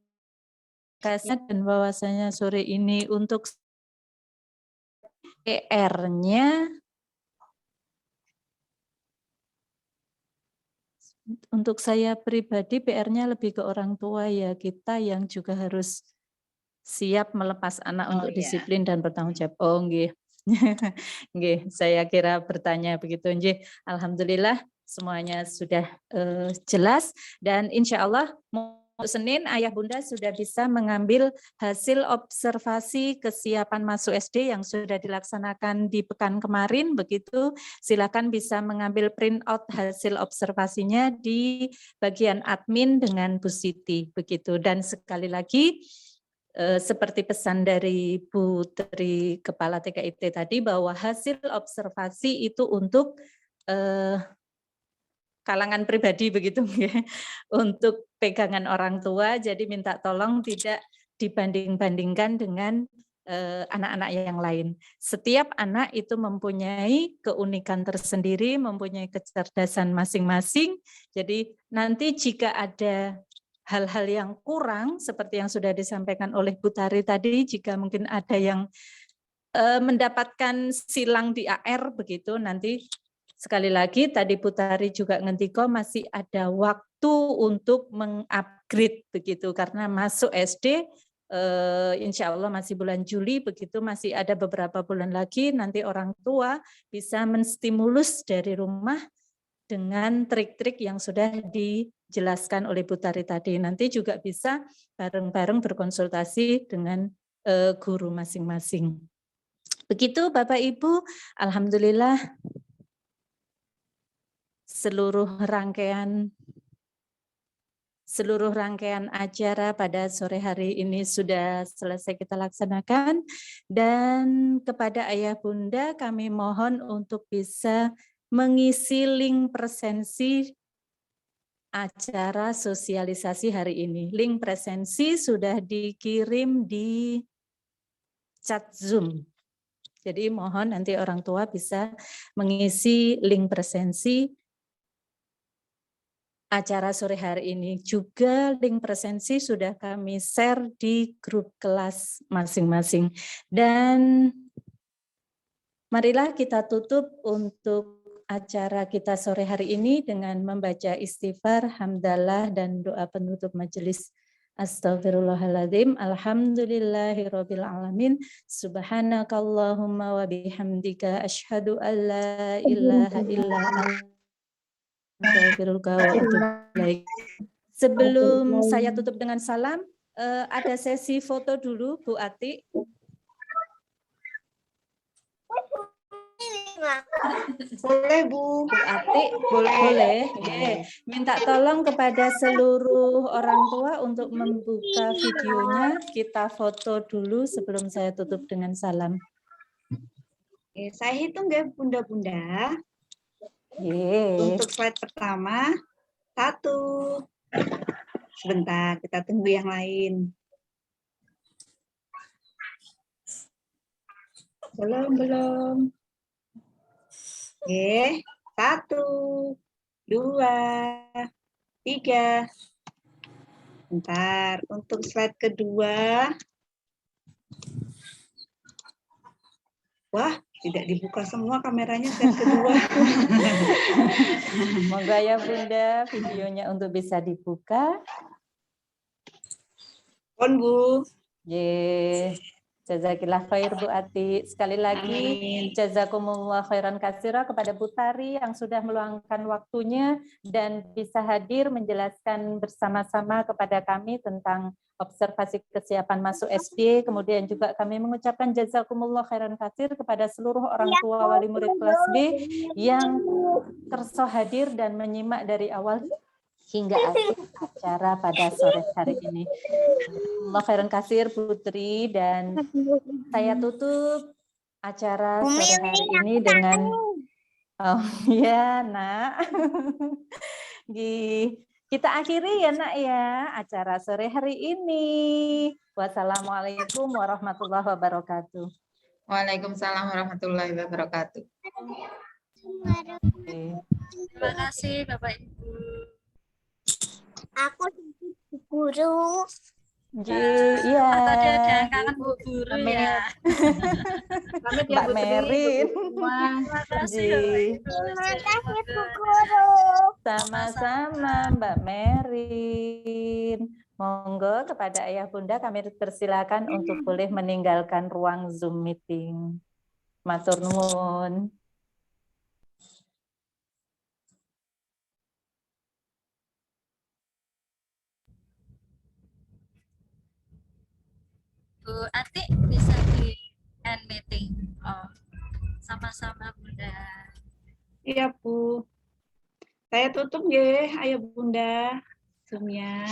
kasih dan bahwasanya sore ini untuk PR-nya untuk saya pribadi PR-nya lebih ke orang tua ya, kita yang juga harus siap melepas anak Oh, untuk iya. disiplin dan bertanggung jawab. Oh nggih. Nggih, saya kira bertanya begitu nggih. Alhamdulillah semuanya sudah jelas dan insya Allah Senin Ayah Bunda sudah bisa mengambil hasil observasi kesiapan masuk SD yang sudah dilaksanakan di pekan kemarin, begitu silakan bisa mengambil print out hasil observasinya di bagian admin dengan Bu Siti, begitu. Dan sekali lagi seperti pesan dari Bu Tri Kepala TKIT tadi bahwa hasil observasi itu untuk kalangan pribadi begitu ya, untuk pegangan orang tua, jadi minta tolong tidak dibanding-bandingkan dengan anak-anak yang lain. Setiap anak itu mempunyai keunikan tersendiri, mempunyai kecerdasan masing-masing, jadi nanti jika ada hal-hal yang kurang, seperti yang sudah disampaikan oleh Bu Tari tadi, jika mungkin ada yang mendapatkan silang di AR begitu, nanti sekali lagi tadi Putari juga ngendiko masih ada waktu untuk mengupgrade begitu karena masuk SD insya Allah masih bulan Juli begitu, masih ada beberapa bulan lagi nanti orang tua bisa menstimulus dari rumah dengan trik-trik yang sudah dijelaskan oleh Putari tadi. Nanti juga bisa bareng-bareng berkonsultasi dengan guru masing-masing. Begitu Bapak Ibu, alhamdulillah seluruh rangkaian acara pada sore hari ini sudah selesai kita laksanakan, dan kepada Ayah Bunda kami mohon untuk bisa mengisi link presensi acara sosialisasi hari ini. Link presensi sudah dikirim di chat Zoom. Jadi mohon nanti orang tua bisa mengisi link presensi acara sore hari ini. Juga link presensi sudah kami share di grup kelas masing-masing. Dan marilah kita tutup untuk acara kita sore hari ini dengan membaca istighfar, hamdalah, dan doa penutup majelis. Astaghfirullahaladzim, alhamdulillahirabbil alamin, subhanakallahumma wa bihamdika asyhadu an la ilaha illa anta astaghfiruka wa atubu ilaik. Sebelum saya tutup dengan salam, ada sesi foto dulu Bu Ati. Boleh, Bu. Bu Ati, boleh. Minta tolong kepada seluruh orang tua untuk membuka videonya. Kita foto dulu sebelum saya tutup dengan salam. Oke, saya hitung ya Bunda-Bunda. Yeay. Untuk slide pertama, 1. Sebentar, kita tunggu yang lain. Belum. Oke, 1, 2, 3. Bentar, untuk slide kedua. Wah, tidak dibuka semua kameranya slide kedua. Semoga ya Bunda videonya untuk bisa dibuka. Pon Bu. Yeay. Jazakillah khair Bu Ati. Sekali lagi jazakumullah khairan katsira kepada Bu Tari yang sudah meluangkan waktunya dan bisa hadir menjelaskan bersama-sama kepada kami tentang observasi kesiapan masuk SD. Kemudian juga kami mengucapkan jazakumullah khairan katsir kepada seluruh orang tua wali murid kelas B yang kerso hadir dan menyimak dari awal hingga akhir acara pada sore hari ini. Allah khairan katsir Putri, dan saya tutup acara sore hari ini dengan Nak. Kita akhiri ya Nak ya acara sore hari ini. Wassalamualaikum warahmatullahi wabarakatuh. Waalaikumsalam warahmatullahi wabarakatuh. Terima kasih Bapak Ibu. Aku Bu Guru. Iya. Tadi ada yang kangen Bu Guru ya. Pamit ya Mbak Bu Tri, Bu Merin. Guru semua. Terima kasih Ji. Bapak Ibu. Terima kasih Bu Semoga Guru. Sama-sama Mbak Merin. Monggo kepada Ayah Bunda kami persilakan untuk boleh meninggalkan ruang Zoom meeting. Matur nuwun. Bu Atik bisa di end meeting. Oh, sama-sama Bunda. Iya Bu. Saya tutup ya, Ayo Bunda. Zoom-nya.